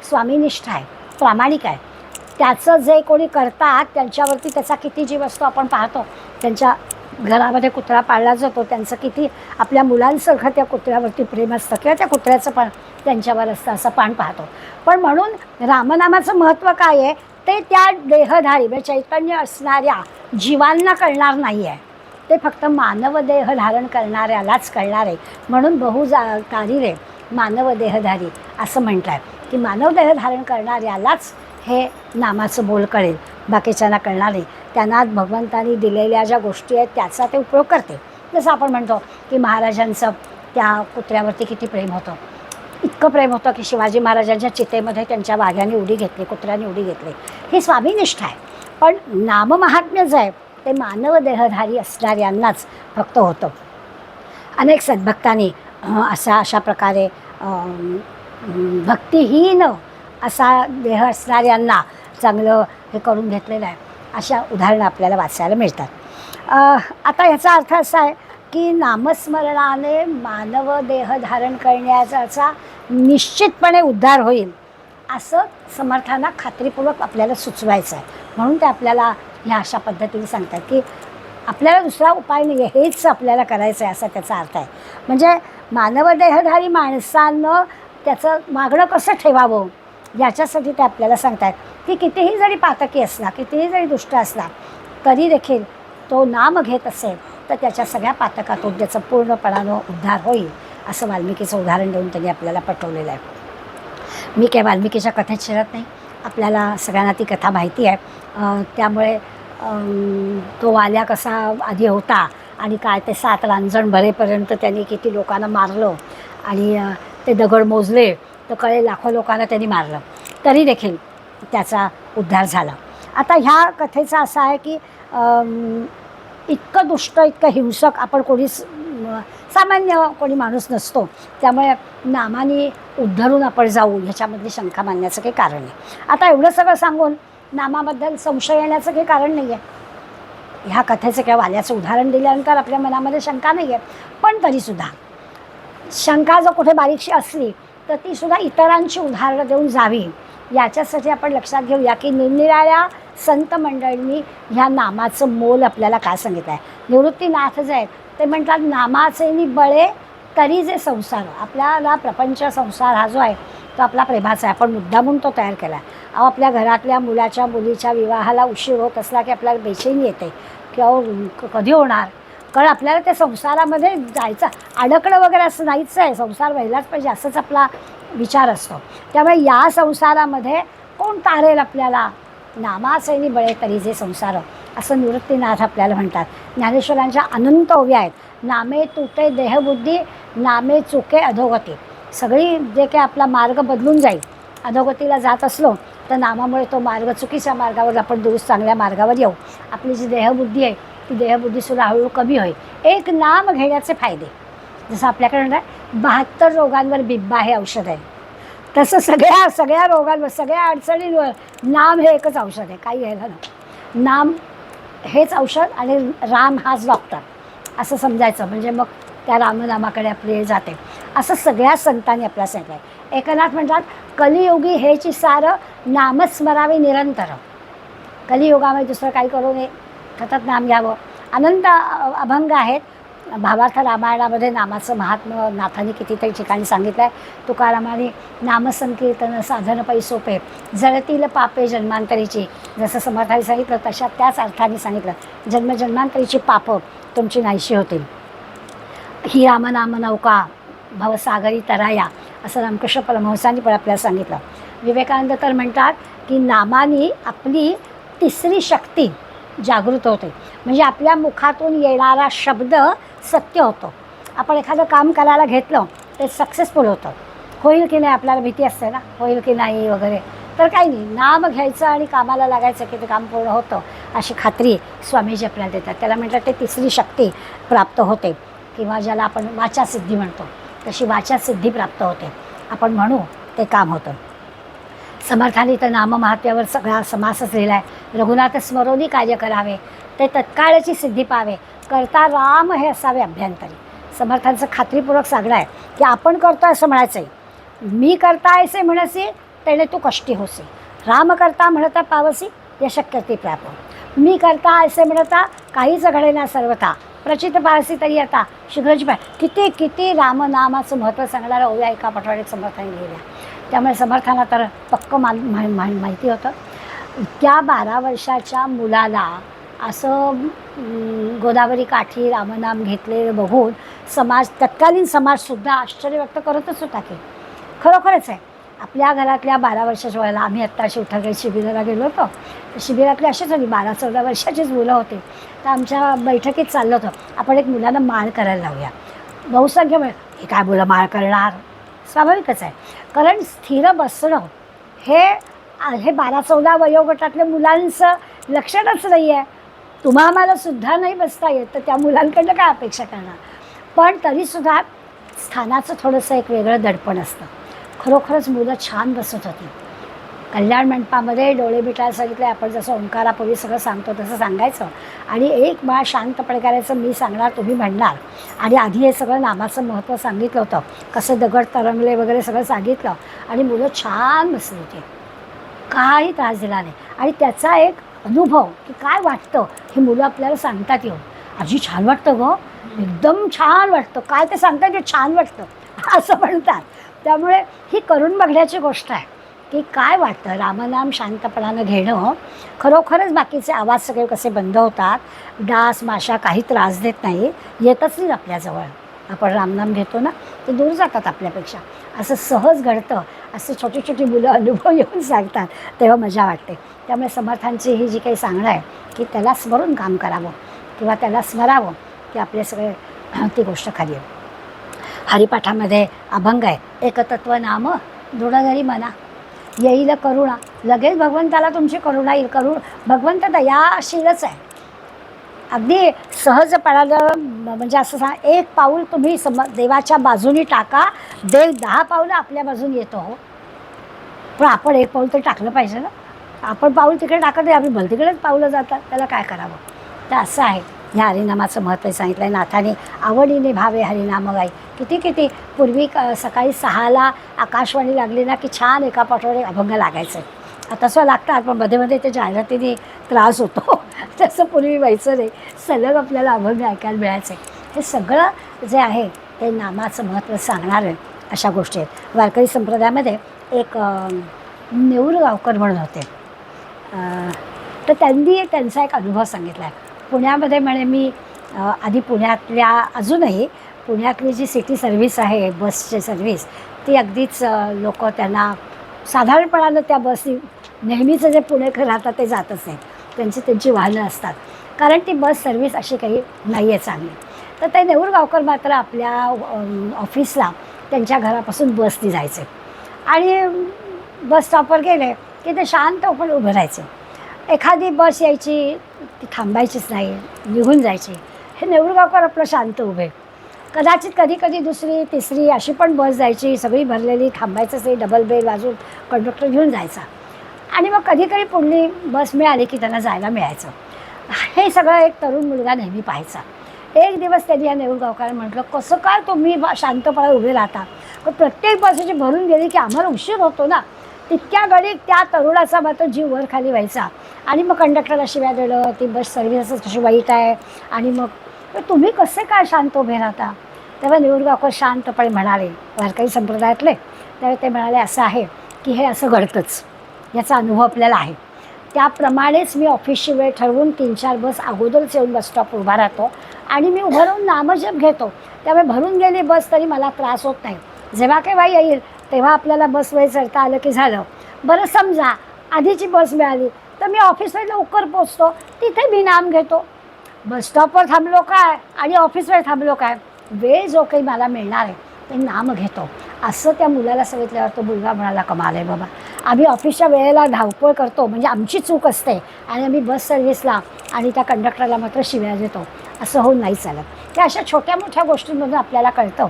स्वामीनिष्ठ आहे, प्रामाणिक आहे. त्याचं जे कोणी करतात त्यांच्यावरती त्याचा किती जीव असतो आपण पाहतो. त्यांच्या घरामध्ये कुत्रा पाळला जातो, त्यांचं किती आपल्या मुलांसारखं त्या कुत्र्यावरती प्रेम असतं किंवा त्या कुत्र्याचं पण त्यांच्यावर असतं, असं आपण पाहतो. पण म्हणून रामनामाचं महत्त्व काय आहे ते त्या देहधारी म्हणजे चैतन्य असणाऱ्या जीवांना कळणार नाही आहे. ते फक्त मानव देह धारण करणाऱ्यालाच कळणार आहे. म्हणून तारीरे मानव देहधारी असं म्हटलं आहे की मानव देह धारण करणाऱ्यालाच हे नामाचं बोल कळेल, बाकीच्यांना कळणार नाही. त्यांना भगवंतांनी दिलेल्या ज्या गोष्टी आहेत त्याचा ते उपयोग करते. जसं आपण म्हणतो की महाराजांचं त्या कुत्र्यावरती किती प्रेम होतं, इतकं प्रेम होतं की शिवाजी महाराजांच्या चितेमध्ये त्यांच्या वाघ्याने उडी घेतली, कुत्र्याने उडी घेतली. ही स्वामीनिष्ठा आहे. पण नाममहात्म्य जे आहे ते मानव देहधारी असणाऱ्यांनाच फक्त होतं. अनेक सद्भक्तांनी अशा प्रकारे भक्तिहीन असा देह असणाऱ्यांना चांगलं हे करून घेतलेलं आहे. अशा उदाहरणं आपल्याला वाचायला मिळतात. आता याचा अर्थ असा आहे की नामस्मरणाने मानव देह धारण करण्याचा निश्चितपणे उद्धार होईल असं समर्थांना खात्रीपूर्वक आपल्याला सुचवायचं आहे. म्हणून ते आपल्याला ह्या अशा पद्धतीने सांगतात की आपल्याला दुसरा उपाय नाही आहे, हेच आपल्याला करायचं आहे असा त्याचा अर्थ आहे. म्हणजे मानव देहधारी माणसानं त्याचं मागणं कसं ठेवावं याच्यासाठी ते आपल्याला सांगतात की कितीही जरी पातकी असला, कितीही जरी दुष्ट असला तरी देखील तो नाम घेत असेल तर त्याच्या सगळ्या पातकातून त्याचं पूर्णपणानं उद्धार होईल असं वाल्मिकीचं उदाहरण देऊन त्यांनी आपल्याला पटवलेलं आहे. मी काय वाल्मिकीच्या कथेत शिरत नाही, आपल्याला सगळ्यांना ती कथा माहिती आहे. त्यामुळे तो वाल्या कसा आधी होता आणि काय ते 7 रांजण भरेपर्यंत त्यांनी किती लोकांना मारलं आणि ते दगड मोजले तर कळे लाखो लोकांना त्यांनी मारलं, तरी देखील त्याचा उद्धार झाला. आता ह्या कथेचा असा आहे की इतकं दुष्ट, इतकं हिंसक आपण सामान्य कोणी माणूस नसतो. त्यामुळे नामाने उद्धरून आपण जाऊ ह्याच्यामधली शंका मानण्याचं काही कारण नाही. आता एवढं सगळं सांगून नामाबद्दल संशय येण्याचं काही कारण नाही आहे. ह्या कथेचं किंवा वाल्याचं उदाहरण दिल्यानंतर आपल्या मनामध्ये शंका नाही आहे. पण तरीसुद्धा शंका जर कुठे बारीकशी असली तर तीसुद्धा इतरांची उदाहरणं देऊन जावी, याच्यासाठी आपण लक्षात घेऊया की निरनिराळ्या संत मंडळींनी ह्या नामाचं मोल आपल्याला काय सांगितलं आहे. निवृत्तीनाथ जे आहेत ते म्हणतात, नामाचे नि बळे तरी जे संसार. आपल्याला प्रपंच संसार हा जो आहे तो आपला प्रेमाचा आहे, आपण मुद्दामून तो तयार केला आहे. आपल्या घरातल्या मुलाच्या मुलीच्या विवाहाला उशीर होत असला की आपल्याला बेचैनी येते किंवा कधी होणार, कारण आपल्याला त्या संसारामध्ये जायचं, अडकणं वगैरे असं नाहीच आहे. संसार व्हायलाच पाहिजे असंच आपला विचार असतो. त्यामुळे या संसारामध्ये कोण तारेल आपल्याला. नामाचे बळे तरी जे संसार, असं निवृत्तीनाथ आपल्याला म्हणतात. ज्ञानेश्वरांच्या अनंत ओव्या आहेत. नामे तुटे देहबुद्धी, नामे चुके अधोगती. सगळी जे काही आपला मार्ग बदलून जाईल, अधोगतीला जात असलो तर नामामुळे तो मार्ग, चुकीच्या मार्गावर आपण दुरुस्त चांगल्या मार्गावर येऊ. आपली जी देहबुद्धी आहे ती देहबुद्धीसुद्धा हळूहळू कमी होईल. एक नाम घेण्याचे फायदे, जसं आपल्याकडे 72 रोगांवर बिब्बा हे औषध आहे, तसं सगळ्या रोगांवर, सगळ्या अडचणींवर नाम हे एकच औषध आहे. काही घ्यायला ना, नाम हेच औषध आणि राम हाच डॉक्टर असं समजायचं. म्हणजे मग त्या रामनामाकडे आपले जाते. असं सगळ्या संतांनी आपल्याला सांगितलं आहे. एकनाथ म्हणतात, कलियुगी हेची सार नामस्मरावे निरंतर. कलियुगामध्ये दुसरं काही करू नये, सतत नाम घ्यावं. अनंत अभंग आहेत. भावार्थ रामायणामध्ये नामाचं महात्म्य नाथांनी कितीतरी ठिकाणी सांगितलं आहे. तुकारामाने नामसंकीर्तन साधन पै सोपे, जळतील पापे जन्मांतरीची. जसं समर्थाने सांगितलं तशा त्याच अर्थाने सांगितलं, जन्मजन्मांतरीची पापं तुमची नाहीशी होतील. ही रामनाम नौका भवसागरी तराया, असं रामकृष्ण परमहंसांनी पण आपल्याला सांगितलं. विवेकानंद तर म्हणतात की नामाने आपली तिसरी शक्ती जागृत होते. म्हणजे आपल्या मुखातून येणारा शब्द सत्य होतो. आपण एखादं काम करायला घेतलं ते सक्सेसफुल होतं. होईल की नाही आपल्याला भीती असते ना, होईल की नाही वगैरे, तर काही नाही, नाम घ्यायचं आणि कामाला लागायचं की ते काम पूर्ण होतं अशी खात्री स्वामीजी आपल्याला देतात. त्याला म्हणतात ते तिसरी शक्ती प्राप्त होते, किंवा ज्याला आपण वाचासिद्धी म्हणतो तशी वाचासिद्धी प्राप्त होते. आपण म्हणू ते काम होतं. समर्थांनी तर नाममहात्म्यावर सगळा समासच लिहिला आहे. रघुनाथ स्मरोनी कार्य करावे, ते तत्काळची सिद्धी पावे, करता राम हे असावे अभ्यंतरी. समर्थांचं खात्रीपूर्वक सांगणं आहे की आपण करतो असं म्हणायचं आहे. मी करता ऐसे म्हणसी तेणे तू कष्टी होसी, राम करता म्हणता पावसी यशक्यती प्राप. मी करता ऐसे म्हणता काहीच घडेना सर्वथा, प्रचित पारसी तरी आता शीघ्रची पाय. किती किती रामनामाचं महत्त्व सांगणाऱ्या ओव्या एका पटवाडीत समर्थांनी लिहिल्या. त्यामुळे समर्थांना तर पक्क माहिती होतं. त्या 12 वर्षाच्या मुलाला असं गोदावरी काठी रामनाम घेतलेलं बघून तत्कालीन समाजसुद्धा आश्चर्य व्यक्त करतच होता की खरोखरच आहे. आपल्या घरातल्या 12 वर्षाच्या वयाला, आम्ही आत्ता शिवठारे शिबिराला गेलो होतो, शिबिरातले असेच होती 12-14 वर्षाचीच मुलं होती. तर आमच्या बैठकीत चाललं होतं, आपण एक मुलांना माळ करायला लावूया. बहुसंख्य हे काय मुलं माळ करणार, स्वाभाविकच आहे. कारण स्थिर बसणं हे 12-14 वयोगटातल्या मुलांचं लक्षणच नाही आहे. आम्हाला सुद्धा नाही बसता येत, तर त्या मुलांकडनं काय अपेक्षा करणार. पण तरीसुद्धा स्थानाचं थोडंसं एक वेगळं दडपण असतं. खरोखरच मुलं छान बसत होती. कल्याण मंडपामध्ये डोळे मिटायला सांगितले. आपण जसं ओंकारापूर्वी सगळं सांगतो तसं सांगायचं आणि एक बाळ शांतपणे करायचं. मी सांगणार, तुम्ही म्हणणार. आणि आधी हे सगळं नामाचं महत्त्व सांगितलं होतं, कसं दगड तरंगले वगैरे सगळं सांगितलं आणि मुलं छान बसली होती, काही त्रास दिला नाही. आणि त्याचा एक अनुभव की काय वाटतं हे मुलं आपल्याला सांगतात येऊन, आजी छान वाटतं गं, एकदम छान वाटतं, काय ते सांगतात ते छान वाटतं असं म्हणतात. त्यामुळे ही करून बघण्याची गोष्ट आहे की काय वाटतं. रामनाम शांतपणानं घेणं, खरोखरच बाकीचे आवाज सगळे कसे बंद होतात, डास माशा काही त्रास देत नाही, येतच नाही आपल्याजवळ. आपण रामनाम घेतो ना, ते दूर जातात आपल्यापेक्षा, असं सहज घडतं. असं छोटी छोटी मुलं अनुभव येऊन सांगतात, तेव्हा मजा वाटते. त्यामुळे समर्थांची ही जी काही सांगणं आहे की त्याला स्मरून काम करावं किंवा त्याला स्मरावं, की आपले सगळे ती गोष्ट खरी आहे. हरिपाठामध्ये अभंग आहे, एकतत्व नाम दृढधरी मना, येईल करुणा, लगेच भगवंताला तुमची करुणा येईल. भगवंत दयाशीलच आहे. अगदी सहजपणानं म्हणजे असं सांग, एक पाऊल तुम्ही देवाच्या बाजूनी टाका, देव 10 पावलं आपल्या बाजून येतो. हो, पण आपण एक पाऊल तर टाकलं पाहिजे ना. आपण पाऊल तिकडे टाकत नाही, आपली भलतीकडेच पावलं जातात, त्याला काय करावं. तर असं आहे ह्या हरिनामाचं महत्त्व सांगितलं आहे नाथाने. आवडीने भावे हरिनाम गाई. किती पूर्वी सकाळी 6ला आकाशवाणी लागली ना की छान एका पाठोवर एक अभंग लागायचं. आता असं लागतात, पण मध्ये ते जाहिरातीने त्रास होतो. तसं पूर्वी व्हायचं नाही, सलग आपल्याला अभंग ऐकायला मिळायचे. हे सगळं जे आहे ते नामाचं महत्त्व सांगणारं अशा गोष्टी आहेत. वारकरी संप्रदायामध्ये एक नेऊर गावकर म्हणून होते. तर त्यांनी त्यांचा एक अनुभव सांगितला आहे. पुण्यामध्ये म्हणे मी आधी पुण्यातल्या, अजूनही पुण्यातली जी सिटी सर्व्हिस आहे बसची सर्व्हिस, ती अगदीच लोक त्यांना साधारणपणानं त्या बसनी नेहमीचं जे पुणेकर राहतात ते जातच नाही, त्यांची वाहनं असतात, कारण ती बस सर्व्हिस अशी काही नाही आहे चांगली. तर ते नेऊर गावकर मात्र आपल्या ऑफिसला त्यांच्या घरापासून बसनी जायचे आणि बस स्टॉपवर गेले की ते शांत पण उभं राहायचे. एखादी बस यायची, ती थांबायचीच नाही, निघून जायची. हे नेऊर गावकर आपलं शांत उभे. कदाचित कधी दुसरी तिसरी अशी पण बस जायची, सगळी भरलेली, थांबायचंच नाही, डबल बेल वाजून कंडक्टर घेऊन जायचा आणि मग कधी पुढली बस मिळाली की त्यांना जायला मिळायचं. हे सगळं एक तरुण मुलगा नेहमी पाहायचा. एक दिवस त्यांनी या नेऊर गावकरांना म्हटलं, कसं काय तुम्ही शांतपणे उभे राहता, पण प्रत्येक बसेची भरून गेली की आम्हाला उशीर होतो ना. तितक्या घडी त्या तरुणाचा मात्र जीव वर खाली व्हायचा आणि मग कंडक्टरला शिव्या देणं, ती बस सर्व्हिसच कशी वाईट आहे, आणि मग तुम्ही कसे काय शांत उभे राहता. तेव्हा नेऊर गावकर शांतपणे म्हणाले, वारकरी संप्रदायातले, त्यावेळी ते म्हणाले, असं आहे की हे असं घडतंच, याचा अनुभव आपल्याला आहे. त्याप्रमाणेच मी ऑफिसची वेळ ठरवून 3-4 बस अगोदरच येऊन बस स्टॉप उभा राहतो आणि मी उभं राहून नामजप घेतो. त्यामुळे भरून गेली बस तरी मला त्रास होत नाही. जेव्हा केव्हा येईल तेव्हा आपल्याला बसवर चढता आलं की झालं. बरं, समजा आधीची बस मिळाली तर मी ऑफिसवर लवकर पोचतो, तिथे मी नाम घेतो. बस स्टॉपवर थांबलो काय आणि ऑफिसवर थांबलो काय, वेळ जो काही मला मिळणार आहे ते नाम घेतो. असं त्या मुलाला सांगितल्यावर तो मुलगा म्हणाला, कमाल आहे बाबा, आम्ही ऑफिसच्या वेळेला धावपळ करतो म्हणजे आमची चूक असते आणि आम्ही बस सर्व्हिसला आणि त्या कंडक्टरला मात्र शिव्या देतो, असं होऊन नाही चालत. त्या अशा छोट्या मोठ्या गोष्टींमधून आपल्याला कळतं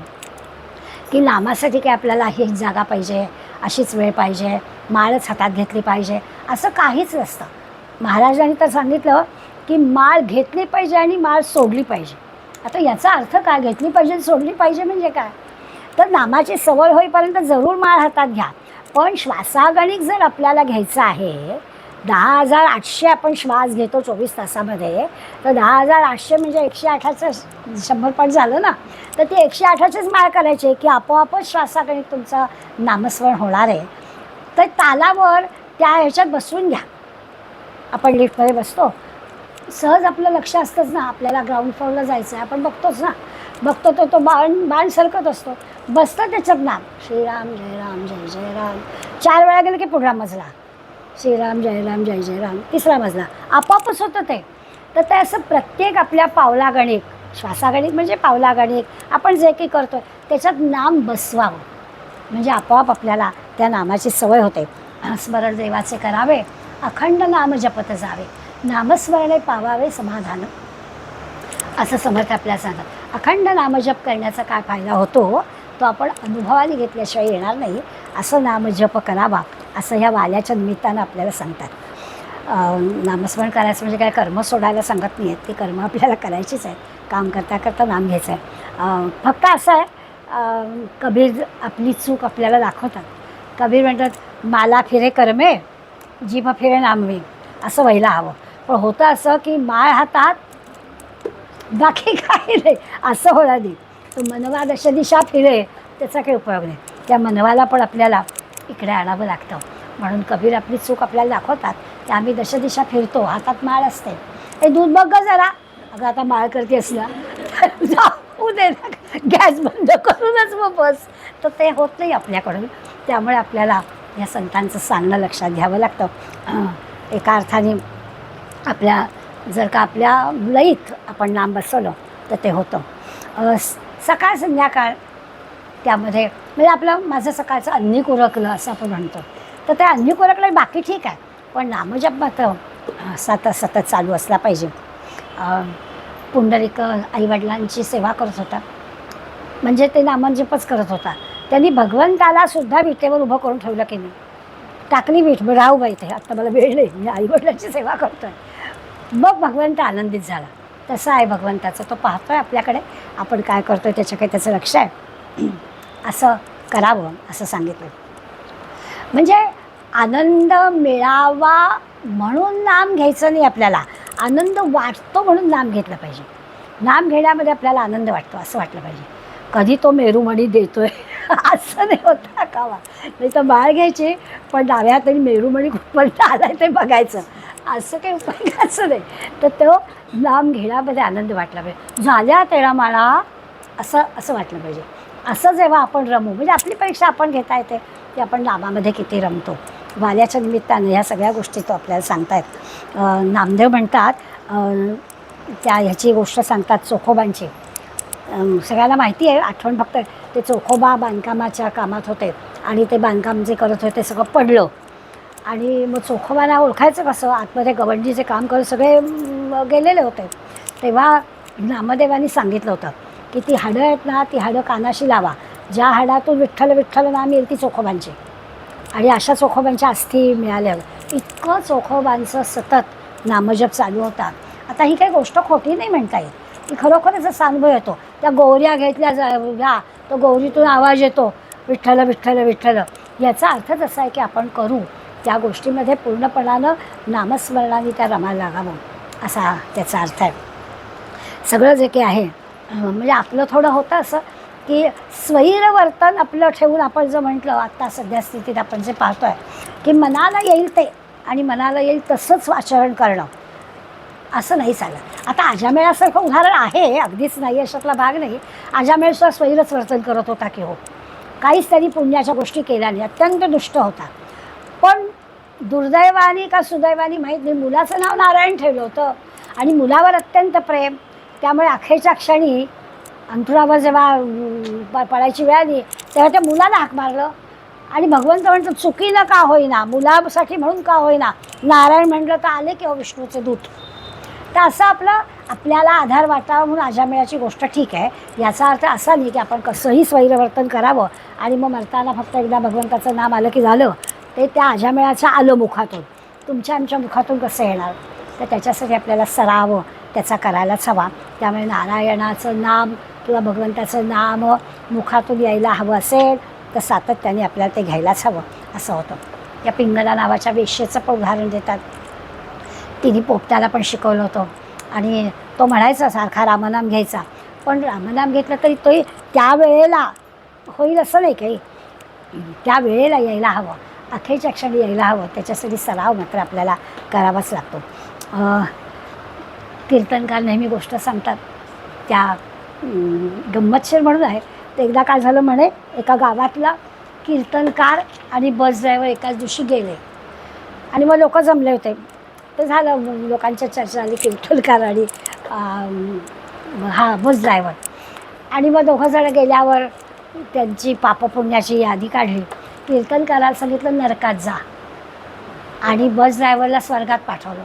की नामासाठी काय आपल्याला हीच जागा पाहिजे, अशीच वेळ पाहिजे, माळच हातात घेतली पाहिजे, असं काहीच नसतं. महाराजांनी तर सांगितलं की माळ घेतली पाहिजे आणि माळ सोडली पाहिजे. आता याचा अर्थ काय, घेतली पाहिजे सोडली पाहिजे म्हणजे काय, तर नामाची सवय होईपर्यंत जरूर माळ हातात घ्या. पण श्वासागणिक जर आपल्याला घ्यायचं आहे, 10,800 आपण श्वास घेतो 24 तासामध्ये, तर 10,800 म्हणजे 108चं 100 पाठ झालं ना, तर ती 108चीच माळ करायची की आपोआपच श्वासागणिक तुमचं नामस्मरण होणार आहे. तर तालावर त्या ह्याच्यात बसवून घ्या. आपण लिफ्टमध्ये बसतो, सहज आपलं लक्ष असतंच ना, आपल्याला ग्राउंड फ्लोअरला जायचं आहे, आपण बघतोच ना, बघतो तो बाण सरकत असतो, बसतं त्याच्यात नाम, श्रीराम जय राम जय जय राम. 4 वेळा गेलं की पुढला मजला, श्रीराम जय राम जय जय राम, 3रा मजला, आपोआपच होतं ते. तर ते असं प्रत्येक आपल्या पावलागणिक, श्वासागणिक म्हणजे पावलागणिक आपण जे काही करतो त्याच्यात नाम बसवावं, म्हणजे आपोआप आपल्याला त्या नामाची सवय होते. स्मरण देवाचे करावे, अखंड नाम जपत जावे, नामस्मरणे पावावे समाधान, असं समर्थ आपल्याला सांगतात. अखंड नामजप करण्याचा काय फायदा होतो तो आपण अनुभवाने घेतल्याशिवाय येणार नाही. असं नामजप करावा असं ह्या वाल्याच्या निमित्तानं आपल्याला सांगतात. नामस्मरण करायचं म्हणजे काय कर्म सोडायला सांगत नाही आहेत, ती कर्म आपल्याला करायचीच आहेत. काम करता करता नाम घ्यायचं आहे. फक्त असं आहे, कबीर आपली चूक आपल्याला दाखवतात. कबीर म्हणतात, माला फिरे कर्मे जीभ फिरे नामवे, असं व्हायला हवं. पण होतं असं की माळ हातात बाकी काही नाही, असं होणार नाही. तो मनवा दश दिशा फिरे, त्याचा काही उपयोग नाही. त्या मनवाला पण आपल्याला इकडे आणावं लागतं. म्हणून कबीर आपली चूक आपल्याला दाखवतात की आम्ही दशदिशा फिरतो, हातात माळ असते, हे दूध बघ गं जरा, अगं आता माळ करते असला जाऊ दे ना, गॅस बंद करूनच मग बस. तर ते होत नाही आपल्याकडून. त्यामुळे आपल्याला या संतांचं सांगणं लक्षात घ्यावं लागतं. एका अर्थाने आपल्या जर का आपल्या लईत आपण नाम बसवलं तर ते होतं. सकाळ संध्याकाळ त्यामध्ये म्हणजे माझं सकाळचं अन्निक उरकलं असं आपण म्हणतो. तर ते अन्निक उरकलं बाकी ठीक आहे, पण नामजप मात्र सतत चालू असला पाहिजे. पुंडलिक आईवडिलांची सेवा करत होता, म्हणजे ते नामजपच करत होता. त्यांनी भगवंताला सुद्धा विटेवर उभं करून ठेवलं की नाही, टाकली विठ, राहू बाई ते आता मला वेळ नाही, मी आईवडिलांची सेवा करतोय. मग भगवंत आनंदित झाला. तसं आहे भगवंताचं, तो पाहतोय आपल्याकडे, आपण काय करतोय त्याच्याकडे त्याचं लक्ष आहे. असं करावं असं सांगितलं. म्हणजे आनंद मिळावा म्हणून नाम घ्यायचं नाही, आपल्याला आनंद वाटतो म्हणून नाम घेतलं पाहिजे. नाम घेण्यामध्ये आपल्याला आनंद वाटतो असं वाटलं पाहिजे. कधी तो मेरूमणी देतोय असं नाही होता कावा. नाही तर बाळ घ्यायची, पण डाव्या हाताने मेरूमणी कुठपर्यंत आलाय ते बघायचं, असं काही उपयोगाचं नाही. तर तो नाम घेण्यामध्ये आनंद वाटला पाहिजे. झाल्या तेळा माळा असं असं वाटलं पाहिजे. असं जेव्हा आपण रमू, म्हणजे आपली परीक्षा आपण घेता येते की आपण नामामध्ये किती रमतो. वाल्याच्या निमित्तानं ह्या सगळ्या गोष्टी तो आपल्याला सांगतायत. नामदेव म्हणतात, त्या ह्याची गोष्ट सांगतात चोखोबांची. सगळ्याला माहिती आहे, आठवण फक्त ते चोखोबा बांधकामाच्या कामात होते आणि ते बांधकाम जे करत होते ते सगळं पडलं. आणि मग चोखोबाला ओळखायचं कसं, आतमध्ये गवंडीचे काम करत सगळे गेलेले होते. तेव्हा नामदेवांनी सांगितलं होतं की ती हाडं आहेत ना, ती हाडं कानाशी लावा, ज्या हाडातून विठ्ठल विठ्ठल नाम येईल ती चोखोबांची. आणि अशा चोखोबांच्या अस्थी मिळाल्यावर इतकं चोखोबांचं सतत नामजप चालू होता. आता ही काही गोष्ट खोटी नाही म्हणता येईल, की खरोखरच असा अनुभव येतो. त्या गौऱ्या घेतल्या घ्या, तो गौरीतून आवाज येतो विठ्ठल विठ्ठल विठ्ठल. याचा अर्थच असा आहे की आपण करू त्या गोष्टीमध्ये पूर्णपणानं नामस्मरणाने त्या रमायला लागावं, असा त्याचा अर्थ आहे. सगळं जे काही आहे म्हणजे आपलं थोडं होतं असं की स्वैर वर्तन आपलं ठेवून आपण जर म्हटलं आत्ता सध्या स्थितीत आपण जे पाहतो आहे की मनाला येईल ते आणि मनाला येईल तसंच आचरण करणं, असं नाही चालत. आता अजामेळासारखं उदाहरण आहे, अगदीच नाही अशातला भाग नाही. अजामेळसुद्धा स्वैरच वर्तन करत होता की हो, काहीच त्यांनी पुण्याच्या गोष्टी केल्या नाही, अत्यंत दुष्ट होता. पण दुर्दैवानी का सुदैवानी माहीत नाही, मुलाचं नाव नारायण ठेवलं होतं आणि मुलावर अत्यंत प्रेम. त्यामुळे अखेरच्या क्षणी अंथरुणावर जेव्हा पडायची वेळ आली तेव्हा त्या मुलाला हाक मारलं आणि भगवंत म्हणतं चुकीनं का होईना, मुलासाठी म्हणून का होईना नारायण म्हटलं तर आले किंवा विष्णूचे दूत. तर असं आपल्याला आधार वाटावा म्हणून अजामेळाची गोष्ट ठीक आहे. याचा अर्थ असा नाही की आपण कसंही स्वैरवर्तन करावं आणि मग मरताना फक्त एकदा भगवंताचं नाम आलं की झालं. ते त्या अजामेळाचं आलं मुखातून, तुमच्या आमच्या मुखातून कसं येणार. तर त्याच्यासाठी आपल्याला सराव त्याचा करायलाच हवा. त्यामुळे नारायणाचं नाम किंवा भगवंताचं नाम मुखातून यायला हवं असेल तर सातत्याने आपल्याला ते घ्यायलाच हवं असं होतं. या पिंगला नावाच्या वेश्येचं पण उदाहरण देतात. तिने पोपटाला पण शिकवलं होतं आणि तो म्हणायचा सारखा रामनाम घ्यायचा, पण रामनाम घेतलं तरी तो त्यावेळेला होईल असं नाही काही, त्या वेळेला यायला हवं, अखेरच्या क्षणी यायला हवं. त्याच्यासाठी सराव मात्र आपल्याला करावाच लागतो. कीर्तनकार नेहमी गोष्ट सांगतात, त्या गंमतशीर म्हणून आहे. ते एकदा काय झालं म्हणे, एका गावातला कीर्तनकार आणि बस ड्रायव्हर एकाच दिवशी गेले आणि मग लोक जमले होते. तर झालं, लोकांच्या चर्चा झाली कीर्तनकार आणि हा बस ड्रायव्हर. आणि मग दोघंजणं गेल्यावर त्यांची पापपुण्याची यादी काढली. कीर्तनकाराला सांगितलं नरकात जा आणि बस ड्रायव्हरला स्वर्गात पाठवलं.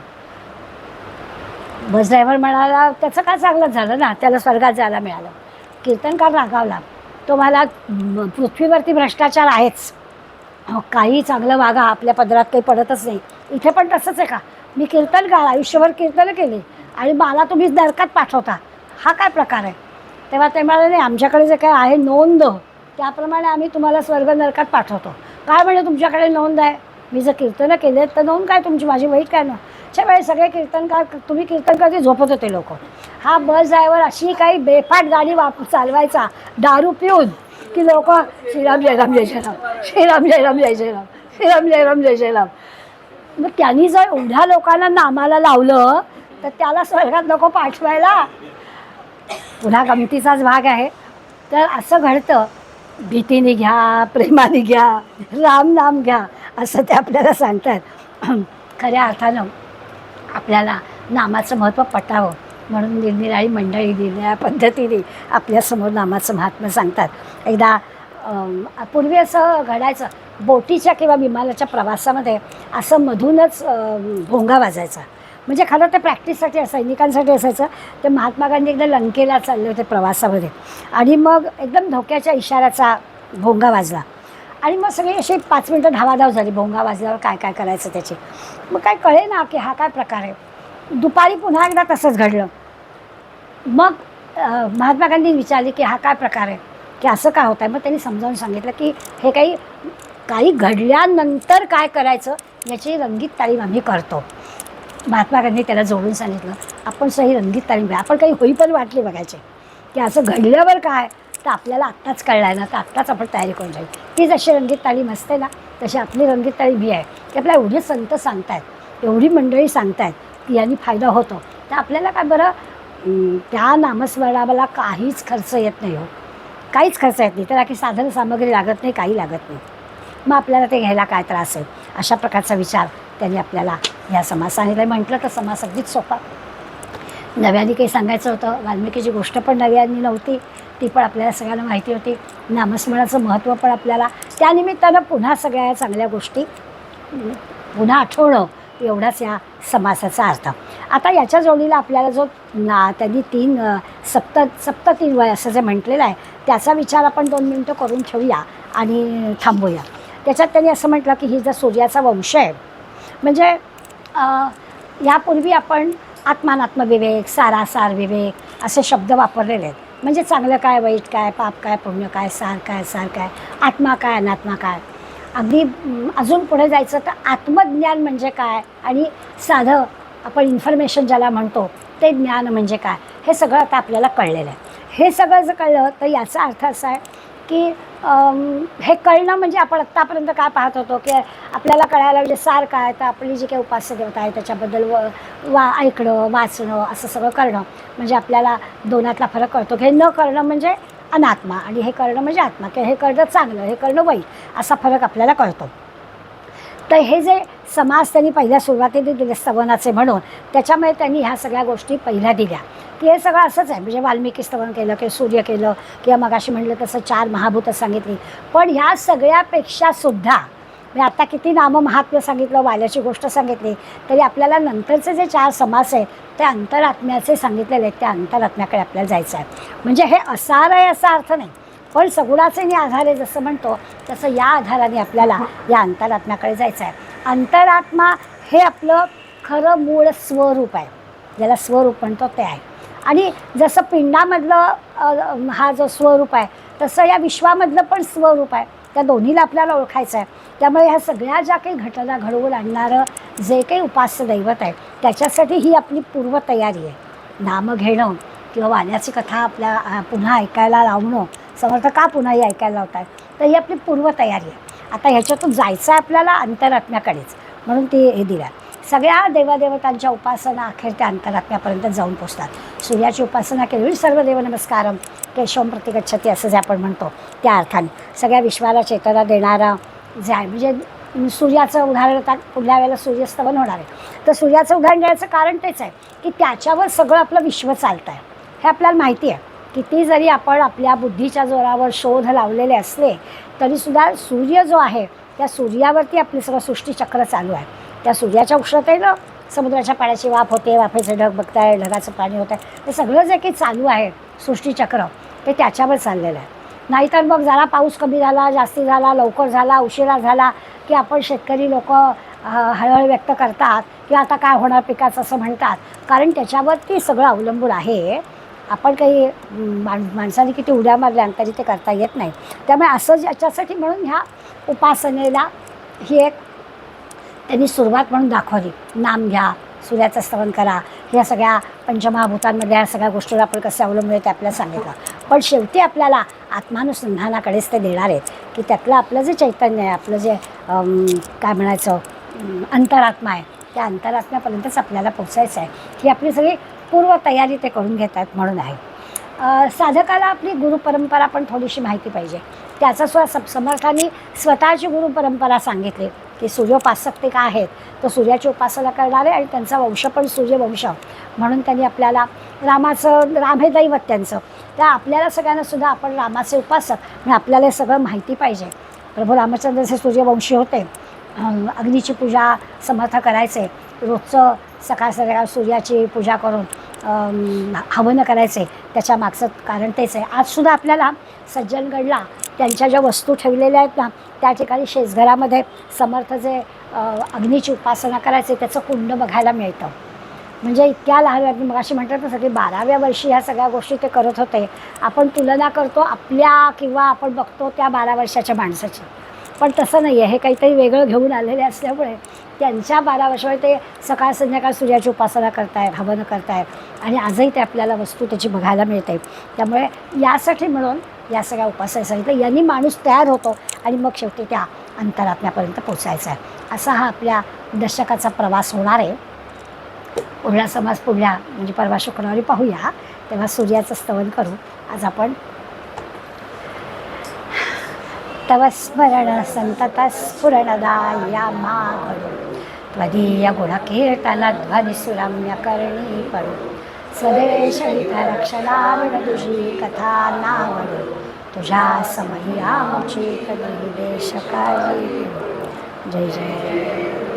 बस ड्रायव्हर म्हणाला त्याचं काय चांगलं झालं ना, त्याला स्वर्गात जायला मिळालं. कीर्तनकार रागावला, तो मला पृथ्वीवरती भ्रष्टाचार आहेच, काही चांगलं वागा, आपल्या पदरात काही पडतच नाही. इथे पण तसंच आहे का, मी कीर्तनकार आयुष्यभर कीर्तन केले आणि मला तुम्ही नरकात पाठवता, हा काय प्रकार आहे. तेव्हा ते म्हणाले नाही, आमच्याकडे जे काय आहे नोंद त्याप्रमाणे आम्ही तुम्हाला स्वर्ग नरकात पाठवतो. काय म्हणजे तुमच्याकडे नोंद आहे, मी जर कीर्तनं केले तर नोंद काय तुमची, माझी वाईट काय ना. वेळी सगळे कीर्तनकार, तुम्ही कीर्तनकार ते झोपत होते लोक. हा बस ड्रायव्हर अशी काही बेफाट गाडी चालवायचा दारू पिऊन की लोक श्रीराम जय राम जय जय राम, श्रीराम जय राम जय जय राम, श्रीराम जय राम जय जय राम. मग त्यांनी जर एवढ्या लोकांना नामाला लावलं तर त्याला स्वर्गात नको पाठवायला. पुन्हा गमतीचाच भाग आहे. तर असं घडतं, भीतीने घ्या, प्रेमाने घ्या, राम नाम घ्या असं ते आपल्याला सांगतात. खऱ्या अर्थानं आपल्याला नामाचं महत्त्व पटावं म्हणून निरनिराळी मंडळी निरनिराळ्या पद्धतीने आपल्यासमोर नामाचं महात्म्य सांगतात. एकदा पूर्वी असं घडायचं, बोटीच्या किंवा विमानाच्या प्रवासामध्ये असं मधूनच भोंगा वाजायचा. म्हणजे खरं ते प्रॅक्टिससाठी सैनिकांसाठी असायचं. ते महात्मा गांधी एकदा लंकेला चालले होते प्रवासामध्ये आणि मग एकदम धोक्याच्या इशाऱ्याचा भोंगा वाजला आणि मग सगळी अशी 5 मिनटं धावाधाव झाली. भोंगा वाजल्यावर काय काय करायचं त्याची. मग काय कळे ना की हा काय प्रकार आहे. दुपारी पुन्हा एकदा तसंच घडलं. मग महात्मा गांधी विचारले की हा काय प्रकार आहे, की असं काय होतं आहे. मग त्यांनी समजावून सांगितलं की हे काही घडल्यानंतर काय करायचं याची रंगीत तालीम आम्ही करतो. महात्मा गांधी त्याला जोडून सांगितलं, आपण सही रंगीत तालीम घ्या. आपण काही होईपर्यंत वाटली बघायचे की असं घडल्यावर काय तर आपल्याला आत्ताच कळलं आहे ना, तर आत्ताच आपण तयारी करून जाईल. ती जशी रंगीत तालीम असते ना तशी आपली रंगीत तालीम ही आहे की आपल्याला एवढे संत सांगतायत, एवढी मंडळी सांगतायत की यांनी फायदा होतो. तर आपल्याला काय बरं त्या नामस्मरणाला काहीच खर्च येत नाही हो, काहीच खर्च येत नाही. तर की साधन सामग्री लागत नाही, काही लागत नाही. मग आपल्याला ते घ्यायला काय त्रास आहे. अशा प्रकारचा विचार त्यांनी आपल्याला ह्या समाज सांगितलं. म्हटलं तर समाज अगदीच सोपा. नव्याने काही सांगायचं होतं. वाल्मिकीची गोष्ट पण नव्याने नव्हती, ती पण आपल्याला सगळ्यांना माहिती होती. नामस्मरणाचं महत्त्व पण आपल्याला त्यानिमित्तानं पुन्हा सगळ्या चांगल्या गोष्टी पुन्हा आठवणं एवढाच या समासाचा अर्थ. आता याच्या जोडीला आपल्याला जो त्यांनी 3 सप्ततीन्वय असं जे म्हटलेलं आहे त्याचा विचार आपण 2 मिनटं करून ठेवूया आणि थांबूया. त्याच्यात त्यांनी असं म्हटलं की ही जर सूर्याचा वंश आहे, म्हणजे यापूर्वी आपण आत्मानात्मविवेक, सारासार विवेक असे शब्द वापरलेले आहेत. म्हणजे चांगलं काय, वाईट काय, पाप काय, पुण्य काय, सार काय, आत्मा काय, अनात्मा काय. अगदी अजून पुढे जायचं तर आत्मज्ञान म्हणजे काय आणि साधं आपण इन्फॉर्मेशन ज्याला म्हणतो ते ज्ञान म्हणजे काय, हे सगळं आता आपल्याला कळलेलं आहे. हे सगळं जर कळलं तर याचा अर्थ असा आहे की हे कळणं म्हणजे आपण आत्तापर्यंत काय पाहत होतो की आपल्याला कळायला म्हणजे सार काय, तर आपली जी काही उपास्य देवता आहे त्याच्याबद्दल ऐकणं, वाचणं असं सगळं करणं म्हणजे आपल्याला दोनातला फरक कळतो की हे न करणं म्हणजे अनात्मा आणि हे करणं म्हणजे आत्मा, की हे करणं चांगलं, हे करणं वाईट असा फरक आपल्याला कळतो. तर हे जे समास त्यांनी पहिल्या सुरुवातीला दिले स्तवनाचे म्हणून, त्याच्यामुळे त्यांनी ह्या सगळ्या गोष्टी पहिल्या दिल्या की हे सगळं असंच आहे. म्हणजे वाल्मिकी स्तवन केलं की सूर्य केलं किंवा मगाशी म्हटलं तसं 4 महाभूतं सांगितली. पण ह्या सगळ्यापेक्षा सुद्धा म्हणजे आता किती नामं महात्म्य सांगितलं, वाल्याची गोष्ट सांगितली, तरी आपल्याला नंतरचे जे 4 समास आहेत ते अंतरात्म्याचे सांगितलेले आहेत. त्या अंतरात्म्याकडे आपल्याला जायचं आहे. म्हणजे हे असार आहे असा अर्थ नाही, पण सगुणाचे आधारे जसं म्हणतो तसं या आधाराने आपल्याला या अंतरात्म्याकडे जायचं आहे. अंतरात्मा हे आपलं खरं मूळ स्वरूप आहे, ज्याला स्वरूप म्हणतो ते आहे. आणि जसं पिंडामधलं हा जो स्वरूप आहे तसं या विश्वामधलं पण स्वरूप आहे. त्या दोन्हीला आपल्याला ओळखायचं आहे. त्यामुळे ह्या सगळ्या ज्या काही घटना घडवून आणणारं जे काही उपास्य दैवत आहे त्याच्यासाठी ही आपली पूर्वतयारी आहे. नाम घेणं किंवा वाण्याची कथा आपल्या पुन्हा ऐकायला लावणं, समर्थ का पुन्हा ही ऐकायला लावत आहेत, तर ही आपली पूर्वतयारी आहे. आता ह्याच्यातून जायचं आहे आपल्याला अंतरात्म्याकडेच, म्हणून ती हे दिल्या. सगळ्या देवादेवतांच्या उपासना अखेर त्या अंतरात्म्यापर्यंत जाऊन पोचतात. सूर्याची उपासना केली सर्व देवनमस्कारम केशवम प्रतिगच्छती असं जे आपण म्हणतो त्या अर्थाने सगळ्या विश्वाला चेतना देणारा जे आहे. म्हणजे सूर्याचं उदाहरण आता पुढल्या वेळेला सूर्यस्तवन होणार आहे, तर सूर्याचं उदाहरण द्यायचं कारण तेच आहे की त्याच्यावर सगळं आपलं विश्व चालतं आहे. हे आपल्याला माहिती आहे. किती जरी आपण आपल्या बुद्धीच्या जोरावर शोध लावलेले असले तरीसुद्धा सूर्य जो आहे त्या सूर्यावरती आपली सगळं सृष्टीचक्र चालू आहे. त्या सूर्याच्या उष्णतेनं समुद्राच्या पाण्याची वाफ होते, वाफेचे ढग बघताय, ढगाचं पाणी होतं आहे, हे सगळं जे काही चालू आहे सृष्टीचक्र ते त्याच्यावर चाललेलं आहे. नाहीतर मग जरा पाऊस कमी झाला, जास्ती झाला, लवकर झाला, उशिरा झाला की आपण शेतकरी लोक हळहळ व्यक्त करतात की आता काय होणार पिकाचं असं म्हणतात, कारण त्याच्यावरती सगळं अवलंबून आहे. आपण काही माणसाने किती उड्या मारल्या तरी ते करता येत नाही. त्यामुळे असं याच्यासाठी म्हणून ह्या उपासनेला ही एक त्यांनी सुरुवात म्हणून दाखवली. नाम घ्या, सूर्याचं स्तवन करा, ह्या सगळ्या पंचमहाभूतांमध्ये ह्या सगळ्या गोष्टीवर आपण कसे अवलंबून आहे ते आपल्याला सांगितलं. पण शेवटी आपल्याला आत्मानुसंधानाकडेच ते देणार आहेत की त्यातलं आपलं जे चैतन्य आहे, आपलं जे काय म्हणायचं अंतरात्मा आहे, त्या अंतरात्म्यापर्यंतच आपल्याला पोचायचं आहे. ही आपली सगळी पूर्वतयारी ते करून घेतात म्हणून आहे. साधकाला आपली गुरुपरंपरा पण थोडीशी माहिती पाहिजे. त्याचा समर्थांनी स्वतःची गुरुपरंपरा सांगितली की सूर्योपासक ते काय आहेत, तर सूर्याची उपासना करणारे आणि त्यांचा वंश पण सूर्यवंश म्हणून त्यांनी आपल्याला राम हे दैवत त्यांचं. तर आपल्याला सगळ्यांना सुद्धा आपण रामाचे उपासक आणि आपल्याला हे सगळं माहिती पाहिजे. प्रभू रामचंद्र हे सूर्यवंशी होते. अग्नीची पूजा समर्थ करायचे, रोजचं सकाळ संध्याकाळ सूर्याची पूजा करून हवन करायचे. त्याच्या मागचं कारण तेच आहे. आजसुद्धा आपल्याला सज्जनगडला त्यांच्या ज्या वस्तू ठेवलेल्या आहेत ना, त्या ठिकाणी शेजघरामध्ये समर्थ जे अग्नीची उपासना करायचे त्याचं कुंड बघायला मिळतं. म्हणजे इतक्या लहान मग अशी म्हणतात ना, सगळी 12व्या वर्षी ह्या सगळ्या गोष्टी ते करत होते. आपण तुलना करतो आपल्या किंवा आपण बघतो त्या 12 वर्षाच्या माणसाची, पण तसं नाही आहे. हे काहीतरी वेगळं घेऊन आलेले असल्यामुळे त्यांच्या 12 वर्षामुळे ते सकाळ संध्याकाळ सूर्याची उपासना करतायत, हवन करतायत आणि आजही ते आपल्याला वस्तू त्याची बघायला मिळते. त्यामुळे यासाठी म्हणून या सगळ्या उपासना सांगितलं. यांनी माणूस तयार होतो आणि मग शेवटी त्या अंतरात्म्यापर्यंत पोचायचा आहे. असा हा आपल्या दशकाचा प्रवास होणार आहे. पुढला समाज पुढल्या म्हणजे परवा शुक्रवारी पाहूया, तेव्हा सूर्याचं स्तवन करू. आज आपण तव स्मरण संतत स्फुरणदाया मागणू त्वदीय गुणकीर्तन ध्वनिसुरम्य करणी पडू स्वदेश हित रक्षणाविणदुषी कथा नावडू तुझ्या समयी आमची कधी देश काळजी. जय जय.